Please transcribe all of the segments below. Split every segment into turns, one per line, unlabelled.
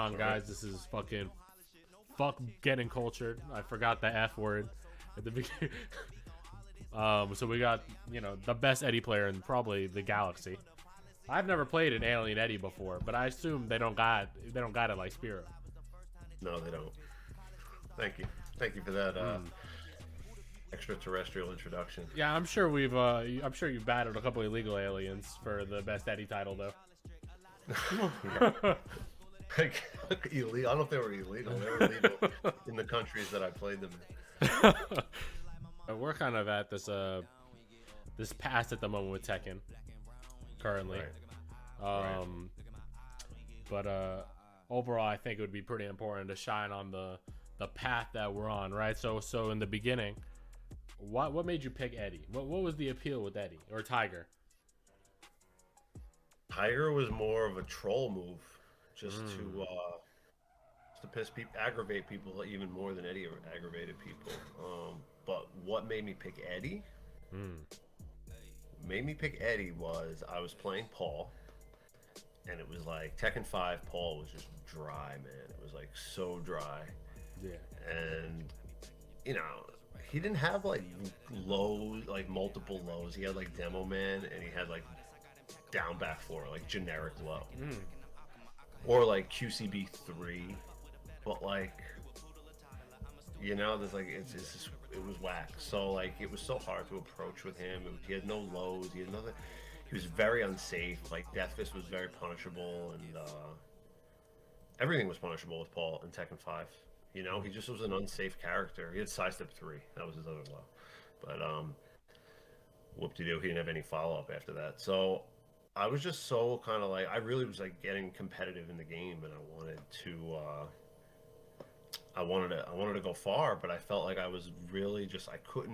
on, guys? This is fuck getting cultured. I forgot the F word at the beginning. So we got the best Eddie player in probably the galaxy. I've never played an Alien Eddie before, but I assume they don't got it like Spero.
No, they don't. Thank you for that extraterrestrial introduction.
Yeah, I'm sure you battled a couple illegal aliens for the best Eddie title though.
Illegal. I don't know if they were illegal. They were illegal in the countries that I played them
We're kind of at this pass at the moment with Tekken currently.
Right.
But overall, I think it would be pretty important to shine on the path that we're on, right? So in the beginning, what made you pick Eddie? What was the appeal with Eddie or Tiger?
Tiger was more of a troll move, just to piss people, aggravate people even more than Eddie aggravated people. But what made me pick Eddie? Made me pick Eddie was I was playing Paul, and it was like Tekken 5. Paul was just dry, man. It was like so dry.
Yeah.
And he didn't have like lows, like multiple lows. He had like Demo Man, and he had like down back 4, like generic low, or like QCB 3. But like, there's like it's just, it was whack. So like it was so hard to approach with him. He had no lows. He had nothing. He was very unsafe. Like Death Fist was very punishable, and everything was punishable with Paul in Tekken 5. He just was an unsafe character. He had sidestep 3. That was his other low. But whoop-de-doo, he didn't have any follow-up after that. So I was just so kind of like, I really was like getting competitive in the game, and I wanted to go far, but I felt like I was really just, I could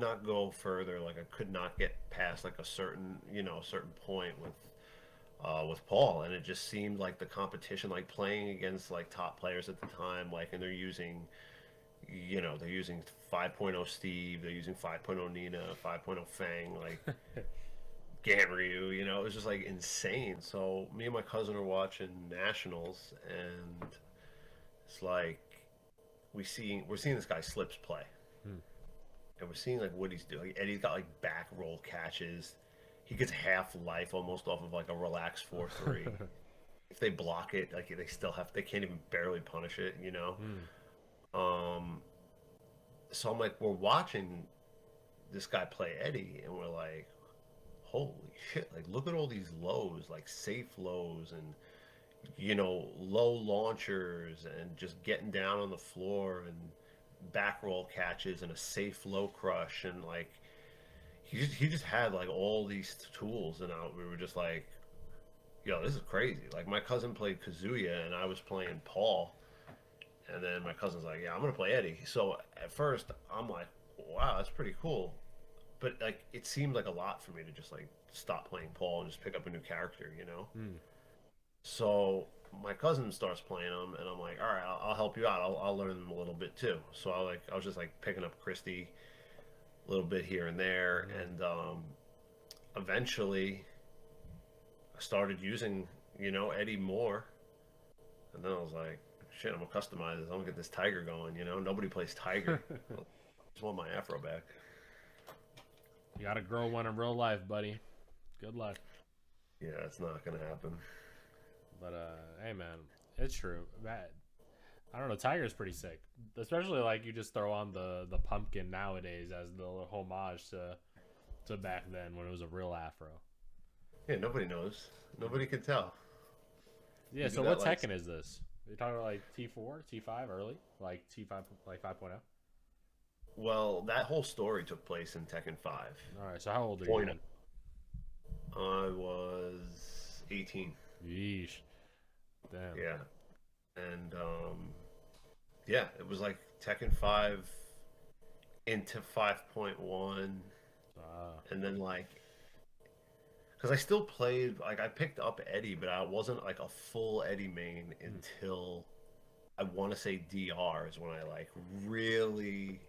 not go further. Like I could not get past like a certain point with Paul, and it just seemed like the competition, like playing against like top players at the time, like, and they're using 5.0 Steve, they're using 5.0 Nina, 5.0 Fang, like Ganryu, it was just like insane. So me and my cousin are watching Nationals, and it's like we're seeing this guy Slips play, and we're seeing like what he's doing. Like, Eddie's got like back roll catches. He gets half life almost off of like a relaxed 4-3. If they block it, like they can't even barely punish it. So I'm like, we're watching this guy play Eddie, and we're like, holy shit! Like, look at all these lows, like safe lows, and low launchers, and just getting down on the floor, and back roll catches, and a safe low crush, and like he just had like all these tools, and we were just like, yo, this is crazy. Like my cousin played Kazuya, and I was playing Paul, and then my cousin's like, yeah, I'm gonna play Eddie. So at first I'm like, wow, that's pretty cool, but like it seemed like a lot for me to just like stop playing Paul and just pick up a new character. So my cousin starts playing them, and I'm like, all right, I'll help you out. I'll learn them a little bit too. So I was just like picking up Christy a little bit here and there, and eventually I started using Eddie more, and then I was like, shit, I'm gonna customize this. I'm gonna get this Tiger going. Nobody plays Tiger. I just want my Afro back.
You gotta grow one in real life, buddy. Good luck.
Yeah, it's not gonna happen.
But hey man, it's true. I don't know, Tiger's pretty sick. Especially like you just throw on the pumpkin nowadays as the little homage to back then when it was a real afro.
Yeah, nobody knows. Nobody can tell.
Yeah, so what Tekken is this? Are you talking about like T4, T5 early? Like T5, like 5.0?
Well, that whole story took place in Tekken 5.
Alright, so how old are you then?
I was 18.
Yeesh. Damn.
Yeah. And yeah, it was like Tekken 5 into 5.1, and then like, because I still played, like I picked up Eddie, but I wasn't like a full Eddie main until I want to say DR is when I like really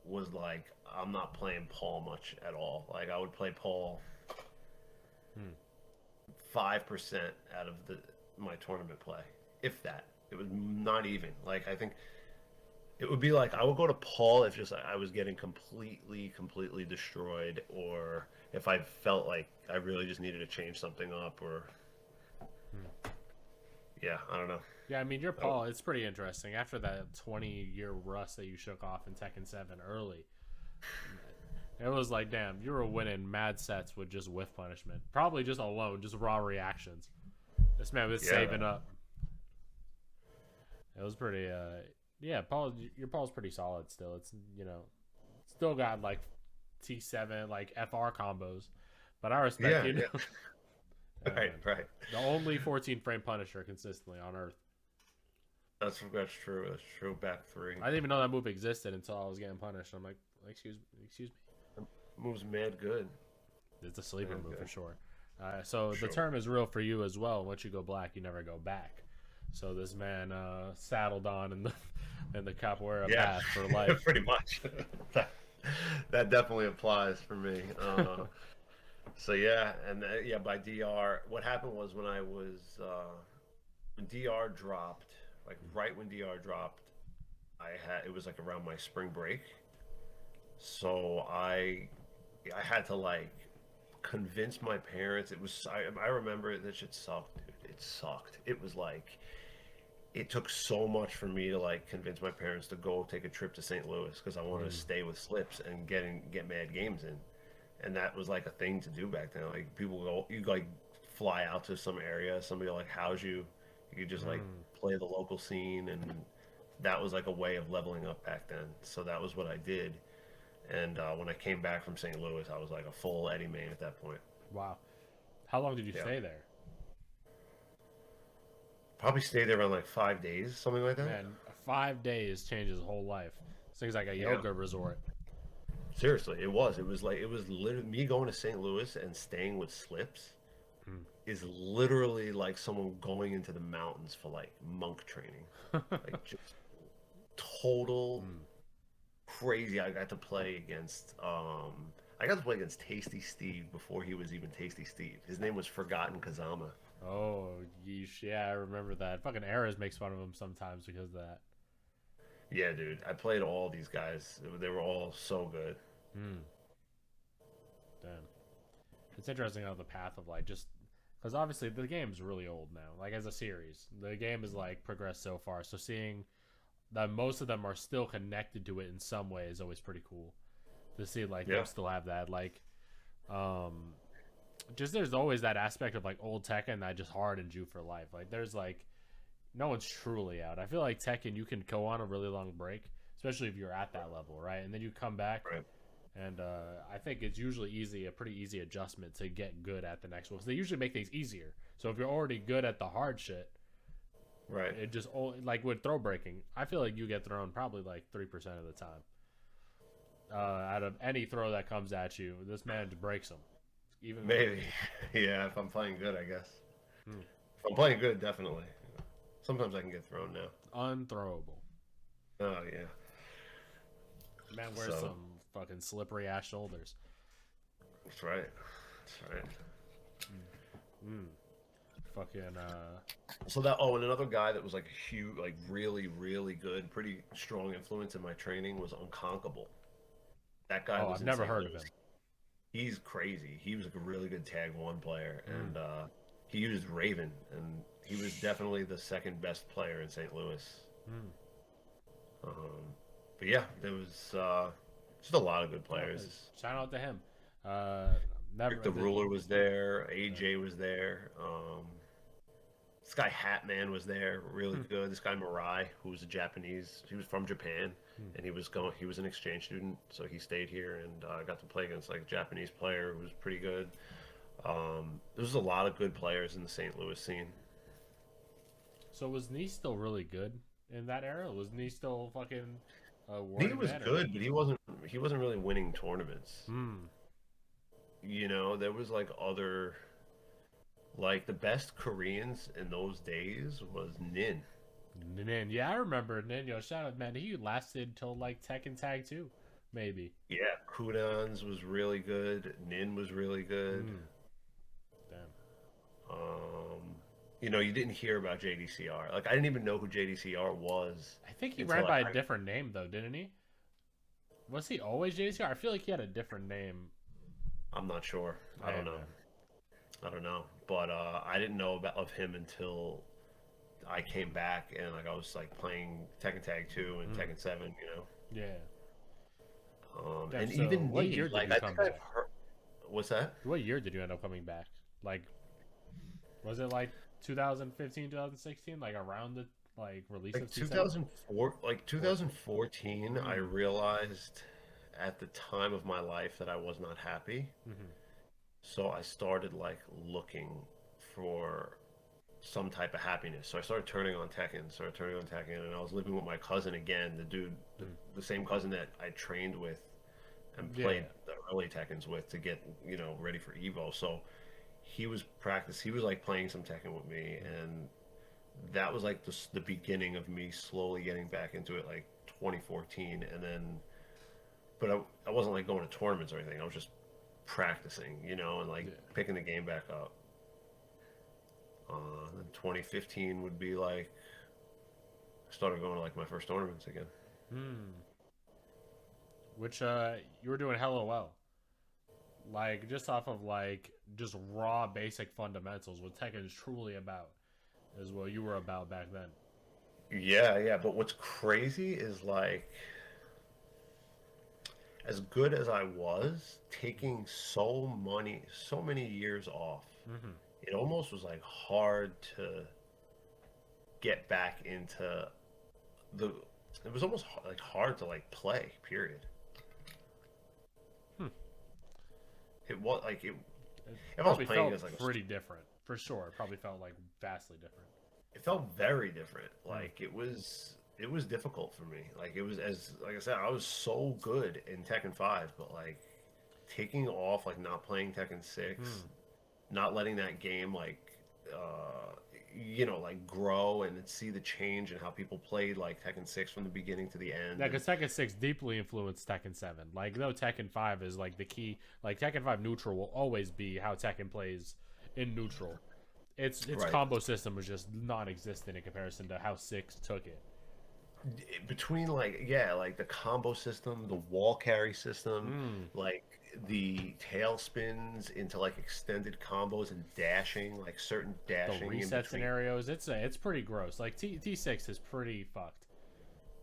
was like, I'm not playing Paul much at all. Like I would play Paul 5% out of my tournament play, if that. It was not even. Like, I think it would be like I would go to Paul if just I was getting completely destroyed, or if I felt like I really just needed to change something up, or yeah, I don't know.
Yeah, I mean, your
Oh,
Paul, it's pretty interesting. After that 20-year rust that you shook off in Tekken 7 early, it was like, damn, you were winning mad sets with just whiff punishment. Probably just alone, just raw reactions. This man was
yeah,
saving up. It was pretty, yeah, Paul, your Paul's pretty solid still. It's, still got like T7, like FR combos. But I respect,
yeah, yeah. Right,
man,
right.
the only 14 frame Punisher consistently on Earth.
That's true. That's true. Back three
I didn't even know that move existed until I was getting punished. I'm like, excuse me.
moves mad good.
It's a sleeper
Mad
move for
good.
sure. So the
Sure.
term is real for you as well. Once you go black, you never go back. So this man saddled on in the capoeira
Yeah,
path for life.
pretty much. that, that definitely applies for me. So yeah, and yeah, by DR, what happened was when DR dropped, like right when DR dropped, it was like around my spring break, so I had to like convince my parents. I remember that shit sucked, dude. It sucked. It was like it took so much for me to like convince my parents to go take a trip to St. Louis because I wanted to
Mm.
stay with Slips and get mad games in, and that was like a thing to do back then. Like people go, you like fly out to some area, somebody will, like house you. You could just like
Mm.
play the local scene, and that was like a way of leveling up back then. So that was what I did. And when I came back from St. Louis, I was like a full Eddie main at that point.
Wow. How long did you
Yeah,
stay there?
probably stayed there around like 5 days, something like that.
Man, 5 days changes his whole life. This thing's like a
Yeah,
yoga resort.
seriously, it was. It was literally me going to St. Louis and staying with Slips
Mm.
is literally like someone going into the mountains for like monk training. Like just total
Mm.
crazy. I got to play against Tasty Steve before he was even Tasty Steve. His name was Forgotten Kazama.
Oh, yeesh. Yeah, I remember that. Fucking Eras makes fun of him sometimes because of that.
Yeah, dude. I played all these guys. They were all so good.
Mm. Damn. It's interesting how the path of like just because obviously the game's really old now. Like as a series, the game is like progressed so far. So seeing that most of them are still connected to it in some way is always pretty cool to see. Like them
Yeah.
still have that like, um, just there's always that aspect of like old Tekken that just hardened you for life. Like there's like no one's truly out. I feel like Tekken you can go on a really long break, especially if you're at that level, right? And then you come back
Right.
and I think it's usually a pretty easy adjustment to get good at the next one. So they usually make things easier. So if you're already good at the hard shit,
Right.
it just like with throw breaking, I feel like you get thrown probably like 3% of the time. Out of any throw that comes at you, this man breaks them. Even
Maybe. Yeah, if I'm playing good, I guess.
hmm,
If I'm playing good, definitely. Sometimes I can get thrown now.
unthrowable.
Oh yeah.
Man wears
So
some fucking slippery ass shoulders.
that's right. That's right.
Mm. Fucking
So that and another guy that was like a huge, like really good, pretty strong influence in my training was Unconkable. That guy
oh,
was
I've
in
never
St.
heard of
Louis.
him.
He's crazy. He was like a really good tag one player,
Mm.
and he used Raven, and he was definitely the second best player in St. Louis.
Mm.
But yeah, there was just a lot of good
Yeah,
players.
shout out to him. Never
Rick the
the,
Ruler was there. AJ was there. This guy Hatman was there, really
hmm,
good. This guy Mirai, who was a Japanese, he was from Japan,
hmm.
and he was an exchange student, so he stayed here and got to play against like a Japanese player who was pretty good. There was a lot of good players in the St. Louis scene.
So was Nee still really good in that era? Was Nee still fucking
He
awarded
was
man or
good, but he wasn't really winning tournaments.
hmm.
You know, there was like other like the best Koreans in those days was Nin.
Nin, yeah, I remember Nin. Yo, shout out, man. He lasted till like Tekken Tag 2, maybe.
Yeah, Kudans was really good. Nin was really good.
Hmm. Damn.
Um, you didn't hear about JDCR. Like I didn't even know who JDCR was
I think he ran
until
by a different name though, didn't he? Was he always JCR? I feel like he had a different name.
I'm not sure. I
Hey
don't know.
man.
I don't know. But I didn't know about of him until I came back and like I was like playing Tekken Tag 2 and
Mm,
Tekken 7,
yeah. Damn.
And
So,
even
what
me,
year did
like
you
I
come
think I've
back?
heard. What's that?
What year did you end up coming back? Like, was it like 2015, 2016? Like around the release
Like
of T7?
2004, like
14.
2014, I
Mm.
realized at the time of my life that I was not happy.
Mm-hmm.
So I started like looking for some type of happiness. So I started turning on Tekken, and I was living with my cousin again, the dude,
Mm.
the same cousin that I trained with and played
Yeah.
the early Tekkens with to get, ready for Evo. So he was like playing some Tekken with me,
Mm.
and that was like the beginning of me slowly getting back into it, like 2014, and then, but I wasn't like going to tournaments or anything. I was just practicing, and like
Yeah.
picking the game back up. Then 2015 would be like I started going to like my first tournaments again.
Hmm. Which you were doing hella well. Like just off of just raw basic fundamentals, what Tekken is truly about is what you were about back then.
Yeah, yeah. But what's crazy is like as good as I was, taking so many years off,
Mm-hmm.
it almost was like hard to get back into the. It was almost like hard to like play. Period.
Hmm.
It was like it.
It
If I was
probably
playing
felt
as like
pretty different for sure. It probably felt like vastly different.
it felt very different.
Hmm.
Like it was difficult for me. Like it was as like I said, I was so good in Tekken 5, but like taking off, like not playing Tekken 6,
Hmm.
not letting that game like grow and see the change in how people played like Tekken 6 from the beginning to the end.
Yeah,
And
because Tekken 6 deeply influenced Tekken 7. Like, though Tekken 5 is like the key, like Tekken 5 neutral will always be how Tekken plays in neutral. Its
right
combo system was just non-existent in comparison to how 6 took it.
between like yeah, like the combo system, the wall carry system,
Hmm.
like the tail spins into like extended combos and dashing, like certain
The
dashing in
reset
between.
scenarios, it's pretty gross. Like T6 is pretty fucked.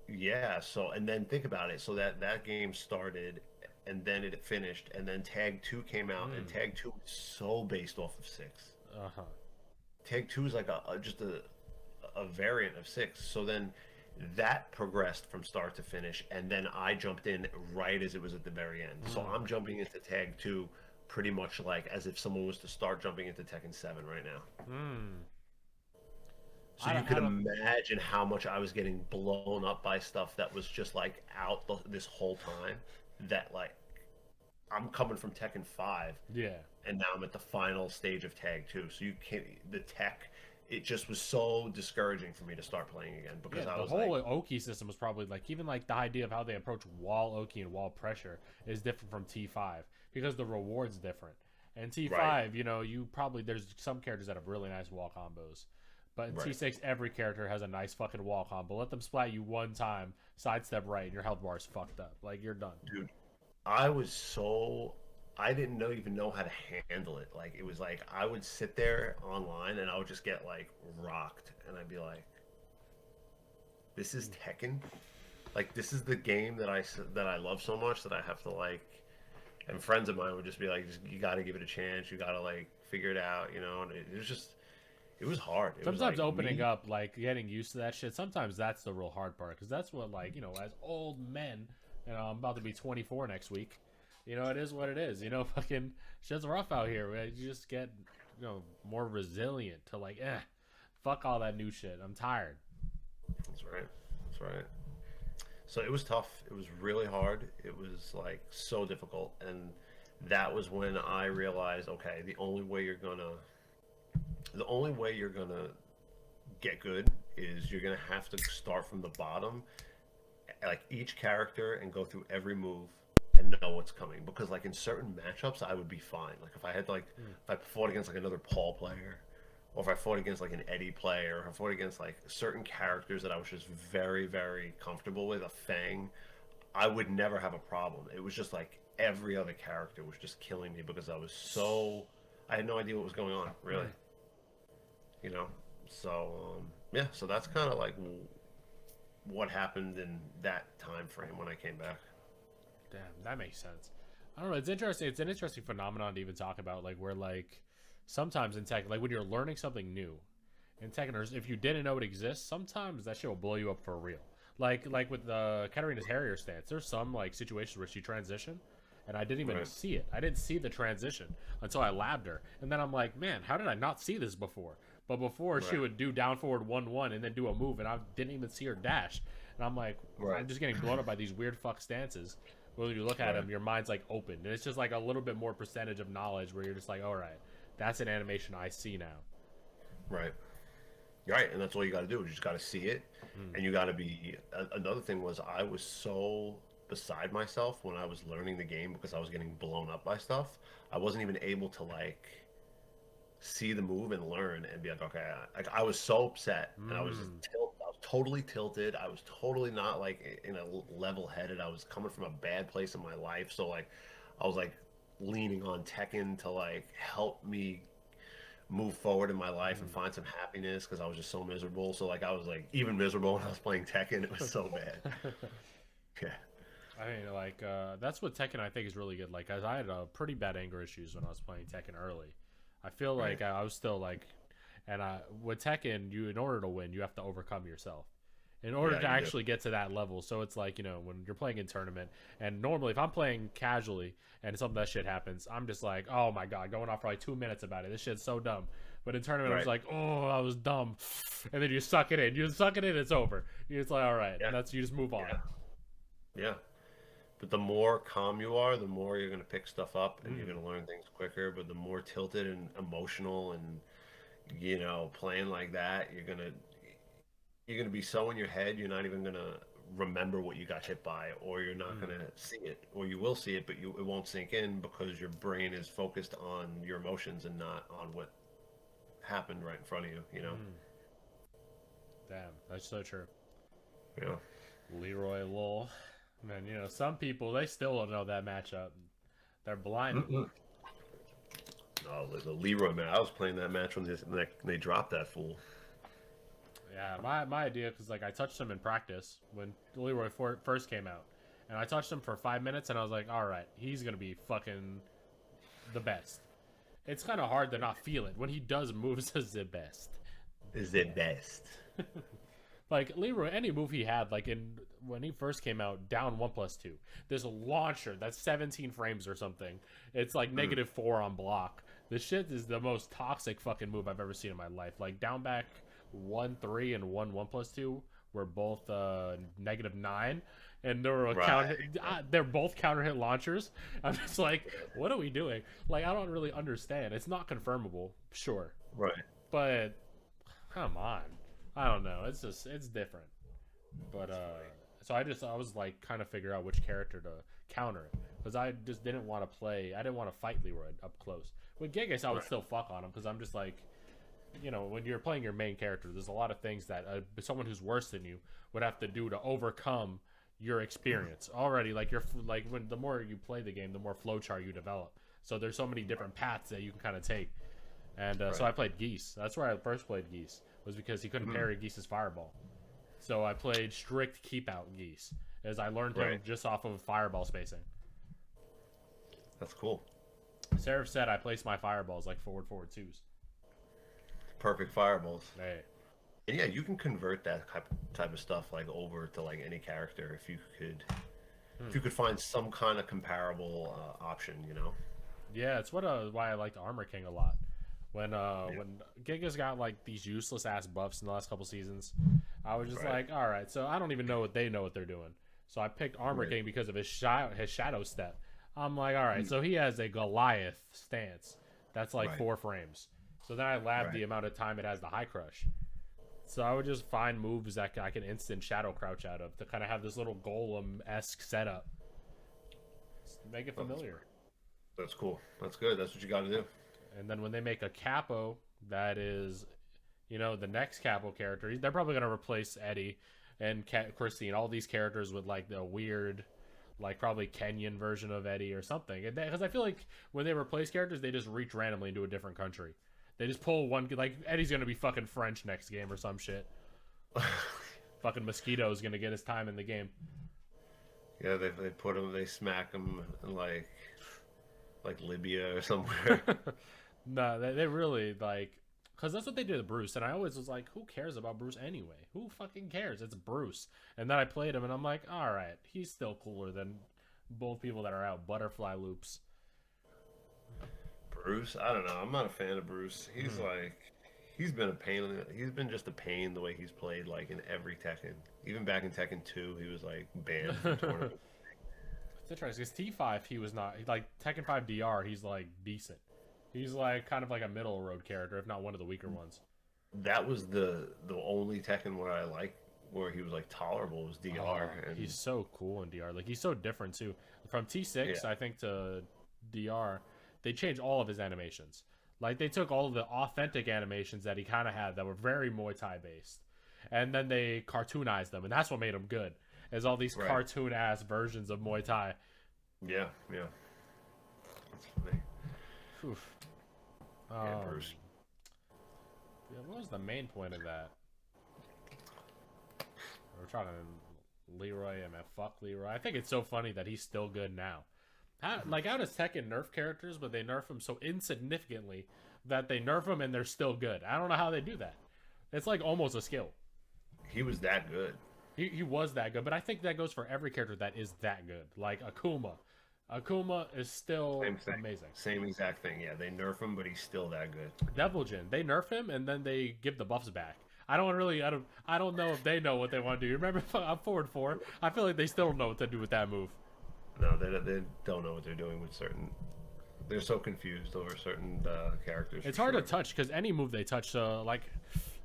Yeah, so and then think about it. So that game started and then it finished and then Tag 2 came out and
Hmm.
Tag 2 is so based off of 6.
Uh huh.
Tag 2 is like just a variant of 6. So then that progressed from start to finish and then I jumped in right as it was at the very end. So
Hmm.
I'm jumping into Tag 2 pretty much like as if someone was to start jumping into Tekken 7 right now.
Hmm.
So you
I
could
don't.
imagine how much I was getting blown up by stuff that was just like this whole time. That like I'm coming from Tekken 5,
Yeah.
and now I'm at the final stage of Tag 2. So you can't the tech. It just was so discouraging for me to start playing again
Yeah,
because I
the
was
whole
like,
Oki system was probably like even like the idea of how they approach wall Oki and wall pressure is different from T5 because the reward's different. And
right,
T5, you probably there's some characters that have really nice wall combos. But in
right,
T6, every character has a nice fucking wall combo. Let them splat you one time, sidestep right, and your health bar is fucked up. Like you're done.
dude. I was so I didn't even know how to handle it. Like it was like I would sit there online and I would just get like rocked, and I'd be like, this is Tekken. Like this is the game that I love so much that I have to like. And friends of mine would just be like, you got to give it a chance. You got to like figure it out, And it was just, it was hard. It was
Sometimes
like
opening
me,
up, like getting used to that shit. Sometimes that's the real hard part because that's what, like, as old men, I'm about to be 24 next week. It is what it is. Fucking shit's rough out here. Man. You just get, more resilient to like, fuck all that new shit. I'm tired.
that's right. That's right. So it was tough. It was really hard. It was like so difficult. And that was when I realized, okay, the only way you're gonna get good is you're gonna have to start from the bottom, like each character, and go through every move and know what's coming. Because like in certain matchups, I would be fine. Like if I had like
Hmm.
if I fought against like another Paul player or if I fought against like an Eddie player, or if I fought against like certain characters that I was just very, very comfortable with, a Fang, I would never have a problem. It was just like every other character was just killing me because I had no idea what was going on, really. You know, so yeah, so that's kind of like what happened in that time frame when I came back.
Damn, that makes sense. I don't know. It's interesting. It's an interesting phenomenon to even talk about. Like where like sometimes in tech, like when you're learning something new in Tekken, or if you didn't know it exists, sometimes that shit will blow you up for real. Like with the Katarina's Harrier stance, there's some like situations where she transitioned, and I didn't even
Right.
see it. I didn't see the transition until I labbed her, and then I'm like, man, how did I not see this before? But before she
Right.
would do down forward 1-1 and then do a move, and I didn't even see her dash, and I'm like,
Right.
I'm just getting blown up by these weird fuck stances. When you look at
Right.
them, your mind's like open, and it's just like a little bit more percentage of knowledge where you're just like, all right, that's an animation I see now.
Right. Right. And that's all you got to do. You just got to see it,
Mm.
and you got to be. Another thing was I was so beside myself when I was learning the game because I was getting blown up by stuff. I wasn't even able to like see the move and learn and be like, okay, like I was so upset and I was just
Mm.
I was totally tilted. I was totally not like in a level headed. I was coming from a bad place in my life, so like I was like leaning on Tekken to like help me move forward in my life and
Mm.
find some happiness because I was just so miserable. So like I was like even miserable when I was playing Tekken. It was so bad. Yeah.
I mean, like that's what Tekken I think is really good. Like, as I had pretty bad anger issues when I was playing Tekken early. I feel
Right.
like I was still like, and with Tekken, you in order to win, you have to overcome yourself. In order
Yeah,
to
you do.
actually get to that level, so it's like when you're playing in tournament, and normally if I'm playing casually and some of that shit happens, I'm just like, oh my god, going off for like 2 minutes about it. This shit's so dumb. But in tournament, I'm just
Right.
like, oh, I was dumb, and then you suck it in. You suck it in, it's over. It's like, all right,
Yeah.
and that's you just move on.
Yeah. Yeah. But the more calm you are, the more you're going to pick stuff up and you're
Mm,
going to learn things quicker. But the more tilted and emotional and playing like that, you're gonna be so in your head, you're not even gonna remember what you got hit by, or you're not
mm,
gonna see it, or you will see it, but it won't sink in because your brain is focused on your emotions and not on what happened right in front of you.
mm. Damn, that's so true.
You know.
Leroy Lowell. Man, some people, they still don't know that matchup. They're blinded.
Mm-mm. Oh, the Leroy man, I was playing that match when they dropped that fool.
Yeah, my idea, because like I touched him in practice when Leroy first came out. And I touched him for 5 minutes, and I was like, all right, he's going to be fucking the best. It's kind of hard to not feel it when he does moves as the best.
Is the best.
Like Leroy, any move he had, like in when he first came out, down 1+2. There's a launcher that's 17 frames or something. It's like
Mm,
-4 on block. This shit is the most toxic fucking move I've ever seen in my life. Like down back 1-3 and 1+2 were both -9, and they were
right.
they're both counter hit launchers. I'm just like, what are we doing? Like I don't really understand. It's not confirmable, sure,
Right.
but come on. I don't know. It's different. But so I was like kind of figure out which character to counter it because I just didn't want to play. I didn't want to fight Leroy up close. With Gigas, I would
Right.
still fuck on him because I'm just like, when you're playing your main character, there's a lot of things that someone who's worse than you would have to do to overcome your experience already. Like like when the more you play the game, the more flowchart you develop. So there's so many different paths that you can kind of take. And so
Right.
I played Geese. That's where I first played Geese, was because he couldn't
Mm,
parry Geese's fireball. So I played strict keep out Geese, as I learned him
right.
just off of fireball spacing.
That's cool.
Seraph said I placed my fireballs like forward forward twos.
Perfect fireballs.
Hey,
And yeah, you can convert that type of stuff like over to like any character if
hmm.
you could find some kind of comparable option.
Yeah, it's why I liked Armor King a lot.
Yeah.
When Giga's got like these useless ass buffs in the last couple seasons, I was just
Right.
like, all right, so I don't even know what they know what they're doing. So I picked Armor
Right.
King because of his shadow step. I'm like, all right,
Mm,
so he has a Goliath stance that's like
right.
4 frames. So then I labbed
Right.
the amount of time it has the high crush. So I would just find moves that I can instant shadow crouch out of to kind of have this little golem esque setup. Just make it
Oh,
familiar.
that's cool. That's good. That's what you got to do.
And then when they make a capo that is, the next capo character. They're probably gonna replace Eddie and Christine, all these characters with like the weird, like probably Kenyan version of Eddie or something. Because I feel like when they replace characters, they just reach randomly into a different country. They just pull one, like Eddie's gonna be fucking French next game or some shit. Fucking Mosquito's gonna get his time in the game.
Yeah, they put him, they smack him in like Libya or somewhere.
No, they really like, because that's what they did to Bruce, and I always was like, who cares about Bruce anyway? Who fucking cares? It's Bruce. And then I played him, and I'm like, all right, he's still cooler than both people that are out. Butterfly loops.
Bruce, I don't know. I'm not a fan of Bruce. He's like, he's been a pain. He's been just a pain the way he's played, like in every Tekken. Even back in Tekken 2, he was like banned from tournament.
It's interesting because T5, he was not like Tekken 5 DR. He's like decent. He's like kind of like a middle road character, if not one of the weaker ones.
That was the only Tekken where I like where he was like tolerable was DR. And
he's so cool in DR. Like he's so different too. From T6, I think, to DR, they changed all of his animations. Like they took all of the authentic animations that he kind of had that were very Muay Thai based, and then they cartoonized them, and that's what made him good. Is all these cartoon ass versions of Muay Thai.
Yeah. That's funny.
Oof.
Yeah, Bruce.
Yeah, what was the main point of that? We're talking Leroy and fuck Leroy. I think it's so funny that he's still good now. How does Tekken nerf characters, but they nerf them so insignificantly that they nerf them and they're still good? I don't know how they do that. It's like almost a skill.
He was that good.
He was that good, but I think that goes for every character that is that good. Like Akuma. Akuma is still amazing.
Same exact thing. Yeah, they nerf him, but he's still that good.
Devil Jin, they nerf him and then they give the buffs back. I don't know if they know what they want to do. You remember I'm forward 4? I feel like they still don't know what to do with that move.
No, they don't know what they're doing with certain. They're so confused over certain characters.
It's hard to touch because any move they touch, like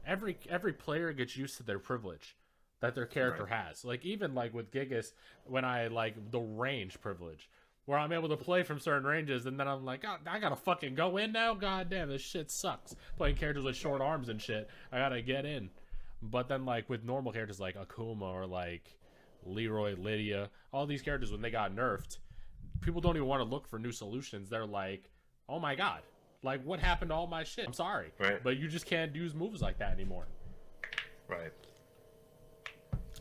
every player gets used to their privilege that their character has. Like even like with Gigas, when I like the range privilege, where I'm able to play from certain ranges, and then I'm like, oh, I gotta fucking go in now. God damn, this shit sucks. Playing characters with short arms and shit, I gotta get in. But then like with normal characters like Akuma or like Leroy, Lydia, all these characters, when they got nerfed, people don't even want to look for new solutions. They're like, oh my god, like what happened to all my shit? I'm sorry, but you just can't use moves like that anymore. Right.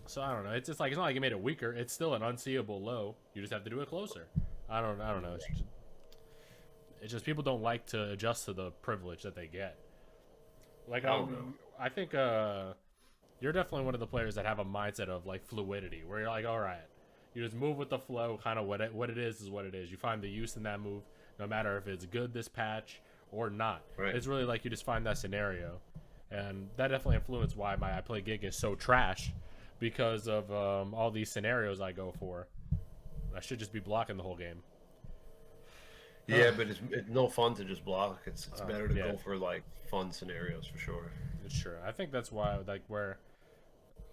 So I don't know. It's just like, it's not like it made it weaker. It's still an unseeable low. You just have to do it closer. I don't know. It's just people don't like to adjust to the privilege that they get. Like I think you're definitely one of the players that have a mindset of like fluidity, where you're like, all right, you just move with the flow. Kind of what it is what it is. You find the use in that move, no matter if it's good this patch or not. Right. It's really like you just find that scenario, and that definitely influenced why I play Gig is so trash, because of all these scenarios I go for. I should just be blocking the whole game.
Yeah, but it's no fun to just block. It's better to go for like fun scenarios for sure.
It's true. I think that's why like where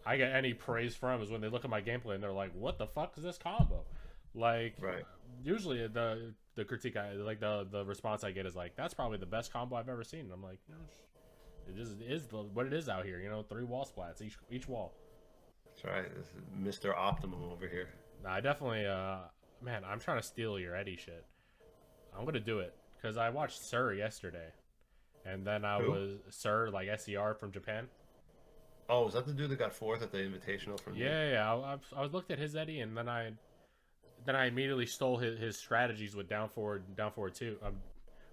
I get any praise from is when they look at my gameplay and they're like, "What the fuck is this combo?" Like, usually the critique the response I get is like, "That's probably the best combo I've ever seen." And I'm like, it just is what it is out here. 3 wall splats each wall.
That's right. This is Mr. Optimum over here.
Nah, I definitely, man, I'm trying to steal your Eddie shit. I'm going to do it, because I watched Sir yesterday, and then was Sir, like SER from Japan.
Oh, is that the dude that got 4th at the Invitational from
Yeah. I was looked at his Eddie, and then I immediately stole his strategies with down forward 2.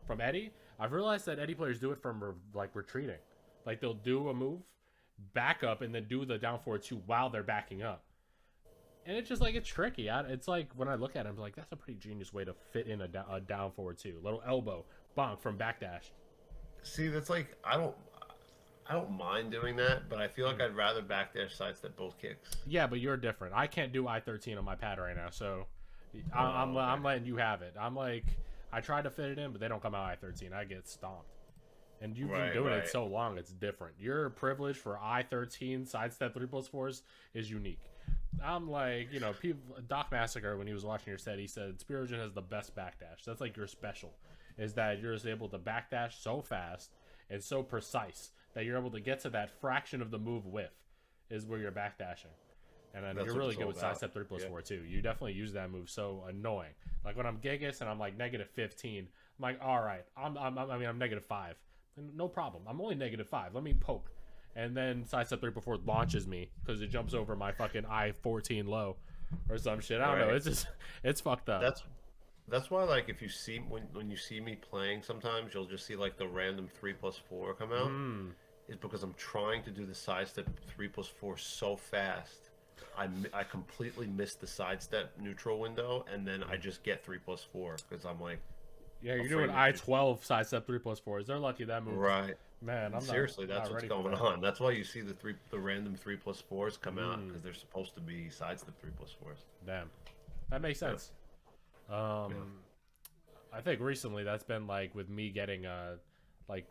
From Eddie, I've realized that Eddie players do it from, like, retreating. Like, they'll do a move, back up, and then do the down forward 2 while they're backing up. And it's just like, it's tricky. It's like when I look at him, I'm like, that's a pretty genius way to fit in a down forward 2. Little elbow, bonk from backdash.
See, that's like, I don't mind doing that, but I feel like I'd rather backdash sidestep both kicks.
Yeah, but you're different. I can't do I-13 on my pad right now, so I'm letting you have it. I'm like, I try to fit it in, but they don't come out I-13. I get stomped. And you've been doing it so long, it's different. Your privilege for I-13 sidestep 3+4s is unique. I'm like, Doc Massacre, when he was watching your set, he said Spero Gin has the best backdash. That's like your special, is that you're just able to backdash so fast and so precise that you're able to get to that fraction of the move whiff is where you're backdashing. And then
That's
you're
what
really
it's
good
all
with
about.
sidestep 3+4
Yeah.
too. You definitely use that move so annoying. Like when I'm Gigas and I'm like -15, I'm like, all right, I'm -5. No problem. I'm only -5. Let me poke. And then sidestep 3+4 launches me because it jumps over my fucking I-14 low or some shit. I don't know.
Right.
It's just, it's fucked up.
That's why, like, if you see when you see me playing, sometimes you'll just see like the random 3+4 come out.
Mm.
Is because I'm trying to do the sidestep 3+4 so fast. I completely miss the sidestep neutral window, and then I just get 3+4 because I'm like
Yeah, you're doing
afraid to just
I-12 sidestep 3+4s. They're lucky that moves.
right.
Man, I'm not
Seriously, that's
not
what's
ready for
going
that.
on. That's why you see the random 3+4s come out
Mm.
because they're supposed to be sidestep 3+4s.
Damn, that makes
Yeah.
sense. Um, I think recently that's been like with me getting like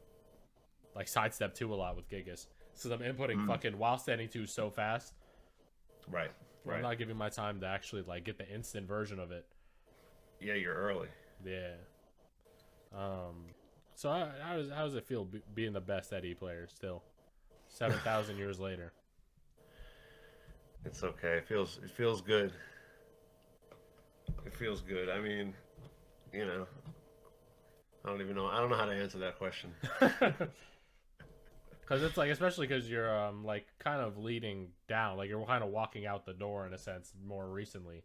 like sidestep 2 a lot with Gigas. Since I'm inputting
Mm.
fucking while standing 2 so fast,
Right.
I'm
Right.
not giving my time to actually like get the instant version of it.
Yeah, you're early.
Yeah. So how does it feel being the best Eddie player still, 7,000 years later?
It's okay. It feels good. It feels good. I mean, you know, I don't even know. I don't know how to answer that question.
Because it's like, especially because you're like kind of leading down, like you're kind of walking out the door in a sense more recently.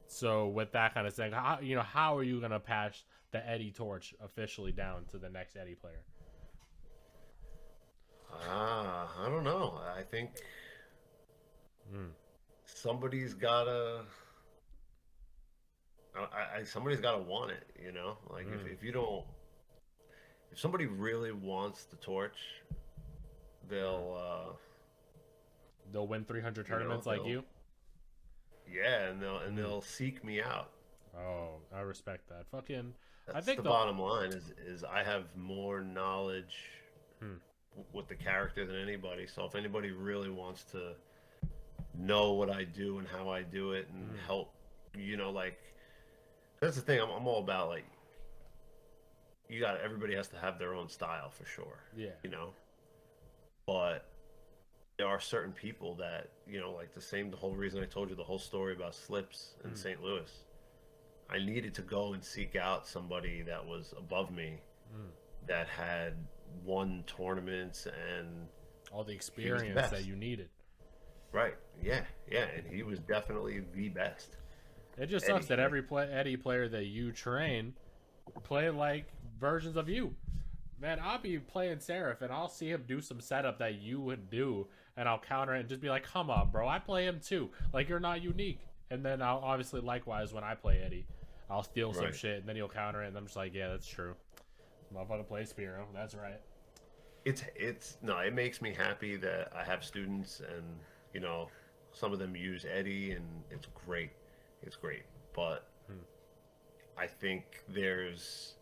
So with that kind of thing, how are you gonna pass the Eddie torch officially down to the next Eddie player?
I don't know. I think
Mm.
somebody's gotta. Somebody's gotta want it. Like
Mm.
if you don't, if somebody really wants the torch,
Mm.
they'll
They'll win 300 tournaments like
they'll
you.
yeah, and they'll and
Mm.
they'll seek me out.
Oh, I respect that. Fucking, I
That's
think
the
the.
bottom line. Is I have more knowledge
Hmm.
with the character than anybody. So if anybody really wants to know what I do and how I do it and
Mm.
help, like that's the thing. I'm all about like everybody has to have their own style for sure,
Yeah.
you know. But there are certain people that like the whole reason I told you the whole story about Slips in
Mm.
St. Louis. I needed to go and seek out somebody that was above me
Mm.
that had won tournaments and
All the
he was the
experience that
best.
you needed.
Right. Yeah. Yeah. And he was definitely the best.
It just sucks
Eddie.
that
Like,
every Eddie player that you train play like versions of you. Man, I'll be playing Seraph and I'll see him do some setup that you would do, and I'll counter it and just be like, "Come on, bro, I play him too. Like you're not unique." And then I'll obviously likewise when I play Eddie, I'll steal some
right.
shit and then he'll counter it, and I'm just like, "Yeah, that's true. Motherfucker play Spero. That's right."
It's no, it makes me happy that I have students and you know some of them use Eddie and it's great. It's great. But
Hmm.
I think there's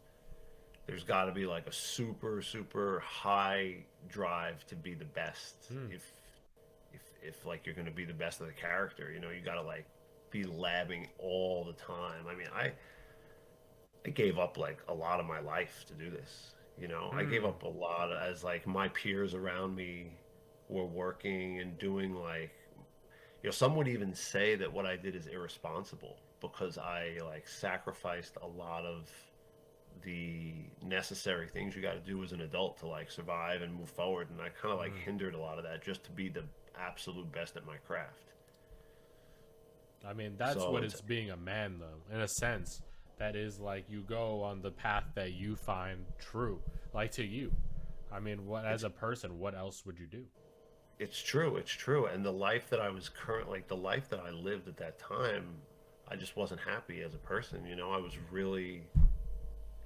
got to be like a super high drive to be the best.
Hmm.
If like you're going to be the best of the character, you got to like be labbing all the time. I mean, I gave up like a lot of my life to do this. I gave
Hmm.
up a lot as like my peers around me were working and doing like, some would even say that what I did is irresponsible because I like sacrificed a lot of the necessary things you got to do as an adult to like survive and move forward, and I kind of like
Hmm.
hindered a lot of that just to be the absolute best at my craft.
I mean, that's
So
what
it's
it's being a man, though. In a sense, that is like you go on the path that you find true, like to you. I mean, what as
it's
a person, what else would you do?
it's true, and the life that I was current like the life that I lived at that time, I just wasn't happy as a person.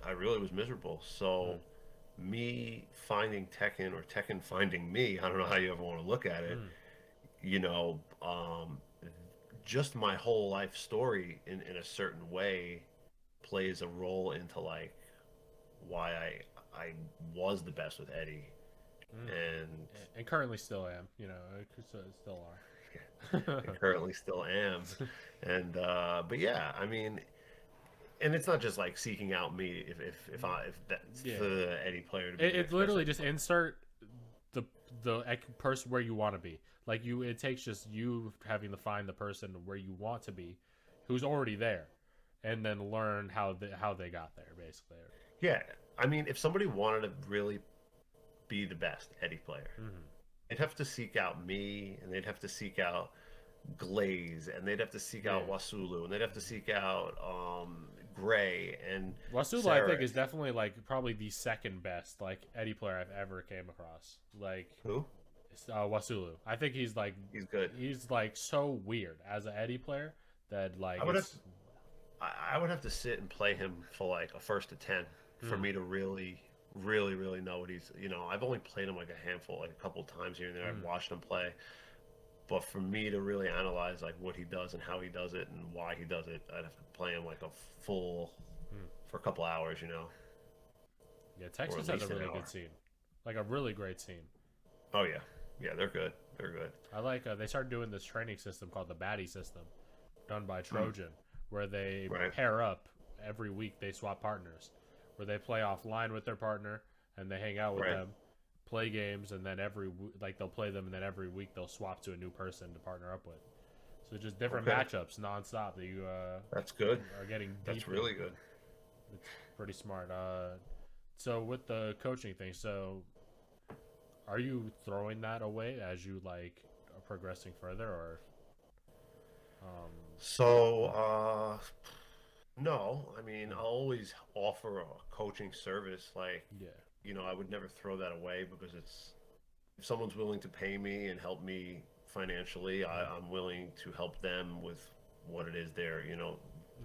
I really was miserable.
Mm,
So me finding Tekken or Tekken finding me, I don't know how you ever want to look at it,
mm,
you know, um, just my whole life story in a certain way plays a role into like why I was the best with Eddie.
mm.
And
And currently still am. Still are.
and currently still am. And but yeah, I mean, and it's not just like seeking out me if that's
Yeah,
the Eddie player to be the
it's
next best
literally
Eddie
just
player.
insert the person where you want to be. Like you, it takes just you having to find the person where you want to be, who's already there, and then learn how they got there, basically.
Yeah, I mean, if somebody wanted to really be the best Eddie player,
Mm-hmm.
they'd have to seek out me, and they'd have to seek out Glaze, and they'd have to seek
Yeah.
out Wasulu, and they'd have to seek out Gray and
Wasula, I think,
Sarah.
is definitely like probably the second best like Eddie player I've ever came across. Like
Who?
Wasulu, I think
He's good.
he's like so weird as an Eddie player that like
I would have
it's.
I would have to sit and play him for like a first to 10 for
Mm,
me to really know what he's. I've only played him like a handful, like a couple of times here and there. I've
mm,
watched him play, but for me to really analyze like what he does and how he does it and why he does it, I'd have to play him like a full
mm.
for a couple hours,
Yeah,
or
Texas
at
has a
least an
really good
hour.
scene, like a really great scene.
Oh yeah, yeah, they're good. They're good.
I like they started doing this training system called the Baddie system, done by
Mm,
Trojan, where they
right.
pair up every week. They swap partners, where they play offline with their partner and they hang out with
Right.
them, play games, and then like they'll play them, and then every week they'll swap to a new person to partner up with. So just different
Okay.
matchups nonstop that you
That's good.
are getting
That's
deep in.
really good.
It's pretty smart. So with the coaching thing, so are you throwing that away as you like are progressing further, or um,
So, no, I mean, I'll always offer a coaching service. Like,
yeah,
I would never throw that away because if someone's willing to pay me and help me financially,
mm,
I'm willing to help them with what it is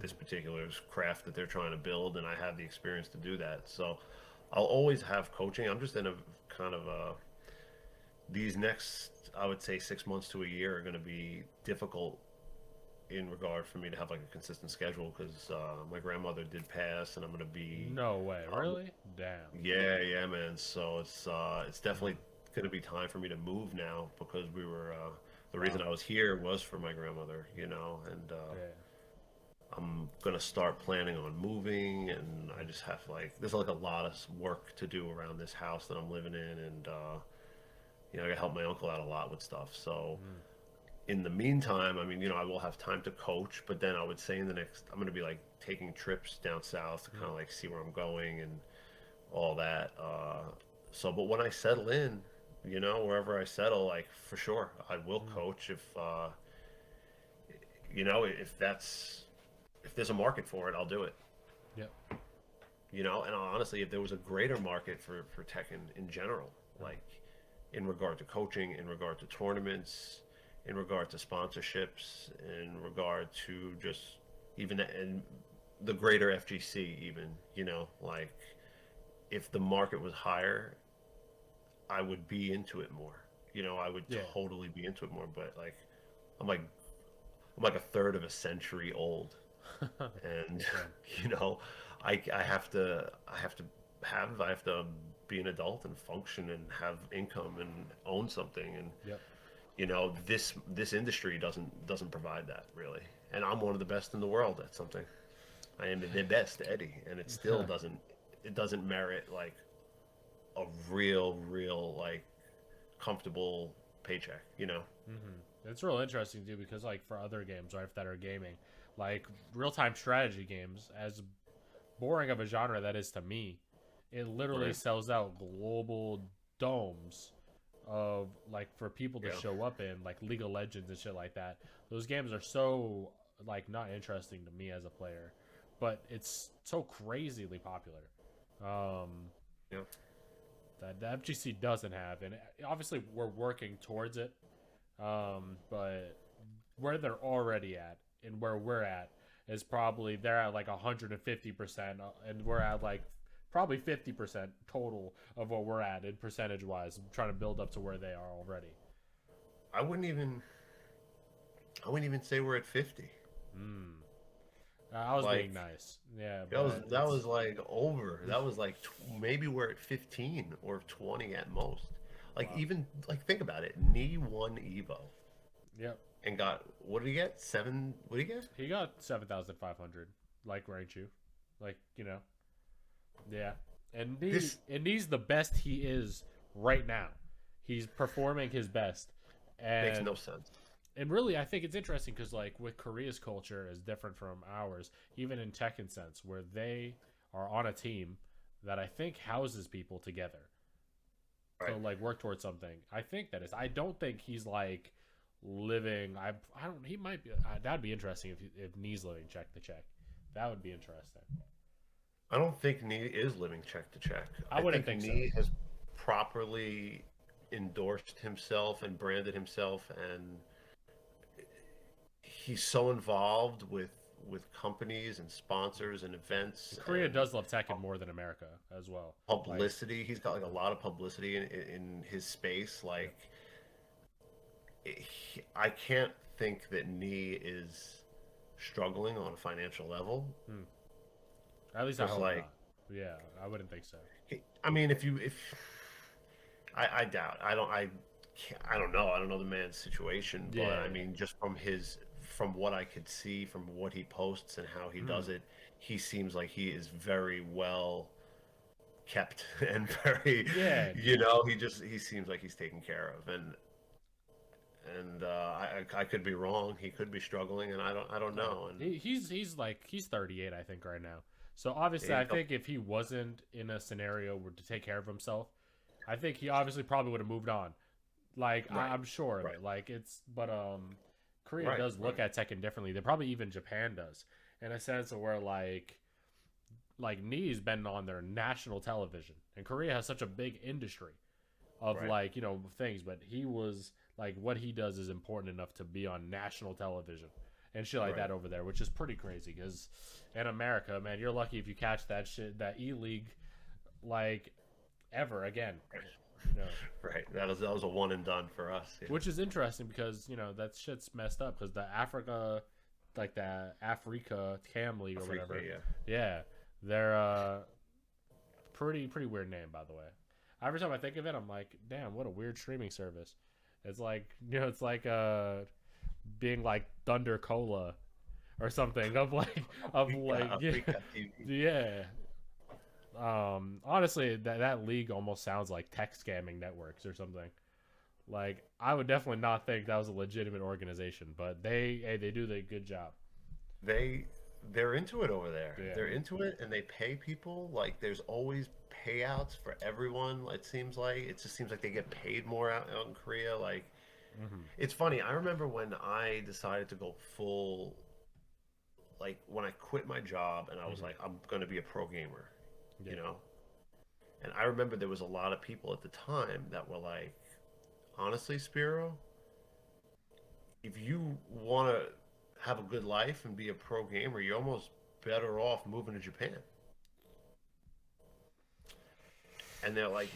this
mm,
particular craft that they're trying to build, and I have the experience to do that. So I'll always have coaching. I'm just in a kind of these next, I would say, 6 months to a year are going to be difficult in regard for me to have like a consistent schedule because my grandmother did pass, and I'm gonna be,
no way,
um,
really? Damn.
yeah, man. So it's
Mm,
definitely gonna be time for me to move now because we were the reason
wow.
I was here was for my grandmother, and
Yeah.
I'm gonna start planning on moving, and I just have like there's like a lot of work to do around this house that I'm living in, and I gotta help my uncle out a lot with stuff. So
Mm,
in the meantime, I mean, I will have time to coach, but then I would say I'm going to be like taking trips down south to kind
mm,
of like see where I'm going and all that. But when I settle in, wherever I settle, like for sure, I will
mm,
coach if there's a market for it, I'll do it.
yep.
And honestly, if there was a greater market for Tekken in general,
Mm,
like in regard to coaching, in regard to tournaments, in regard to sponsorships, in regard to just even in the greater FGC, even, like if the market was higher, I would be into it more. I would
yeah.
totally be into it more. But like, I'm like, I'm like a third of a century old, and
Damn.
you know, I have to be an adult and function and have income and own something, and
Yep.
this industry doesn't provide that really, and I'm one of the best in the world at something. I am the best Eddie, and it doesn't merit like a real like comfortable paycheck.
It's real interesting too because like for other games, right, that are gaming, like real time strategy games, as boring of a genre that is to me, it literally
Right.
sells out global domes of like for people to
Yeah.
show up in, like League of Legends and shit like that. Those games are so like not interesting to me as a player, but it's so crazily popular. Um,
Yeah.
that the FGC doesn't have, and obviously we're working towards it. But where they're already at and where we're at is probably they're at like 150%, and we're at like probably 50% total of what we're at in percentage wise. I'm trying to build up to where they are already.
I wouldn't even I wouldn't even say we're at 50.
Mm. I was being
Like
nice, yeah,
that was
but
that
it's
was like over. That was like maybe we're at 15 or 20 at most. Like
wow.
even like think about it. Knee won Evo
Yep,
and got what did he get? 7. What did he get?
he got 7,500 like rank you. Like, yeah.
This
And he's the best he is right now. He's performing his best,
makes
and
no sense.
really, I think it's interesting because like with Korea's culture is different from ours, even in Tekken sense, where they are on a team that I think houses people together to
Right.
like work towards something. I think that is. I don't think he's like living. I don't. He might be. That'd be interesting if Knee's living check to check. That would be interesting.
I don't think Nee is living check to check.
I
I
wouldn't
think
think so.
Nee has properly endorsed himself and branded himself, and he's so involved with companies and sponsors and events
Korea
and
does love Tekken more than America as well. Like,
publicity. He's got like a lot of publicity in his space.
yeah.
Like, I can't think that Nee is struggling on a financial level.
Hmm. At least I
Because
hope
like,
not. Yeah, I wouldn't think so.
I mean, if I doubt. I don't know. I don't know the man's situation, but
Yeah,
I mean, just from what I could see, from what he posts and how he
yeah. Hmm.
does it, he seems like he is very well kept and very,
Yeah,
he seems like he's taken care of, and I could be wrong. He could be struggling, and I don't
no.
know. And
He's 38, I think, right now. So obviously, I
he,
think if he wasn't in a scenario where to take care of himself, I think he obviously probably would have moved on. Like
right,
I'm sure of
right,
it. Like but Korea
right,
does
right,
look at Tekken differently. They probably even Japan does, in a sense of where like Knee's been on their national television, and Korea has such a big industry of
right,
like things, but he was like what he does is important enough to be on national television and shit like
right.
that over there, which is pretty crazy. Because in America, man, you're lucky if you catch that shit, that E League, like ever again. You know,
Right. That was a one and done for us. Yeah.
which is interesting because that shit's messed up because the Africa, like the Africa Cam League or
Africa,
whatever,
yeah.
yeah, they're pretty weird name by the way. Every time I think of it, I'm like, damn, what a weird streaming service. It's like it's like being like Thunder Cola or something of like
Africa,
yeah,
Africa TV.
yeah. Honestly, that league almost sounds like tech scamming networks or something. Like I would definitely not think that was a legitimate organization, but they do the good job.
They they're into it over there.
Yeah.
They're into it, and they pay people. Like there's always payouts for everyone. It seems like it just seems like they get paid more out in Korea. Like
Hmm.
it's funny. I remember when I decided to go full, like when I quit my job and I was
Hmm.
like, I'm gonna be a pro gamer,
Yeah.
you know. And I remember there was a lot of people at the time that were like, honestly, Spiro, if you want to have a good life and be a pro gamer, you're almost better off moving to Japan. And they're like,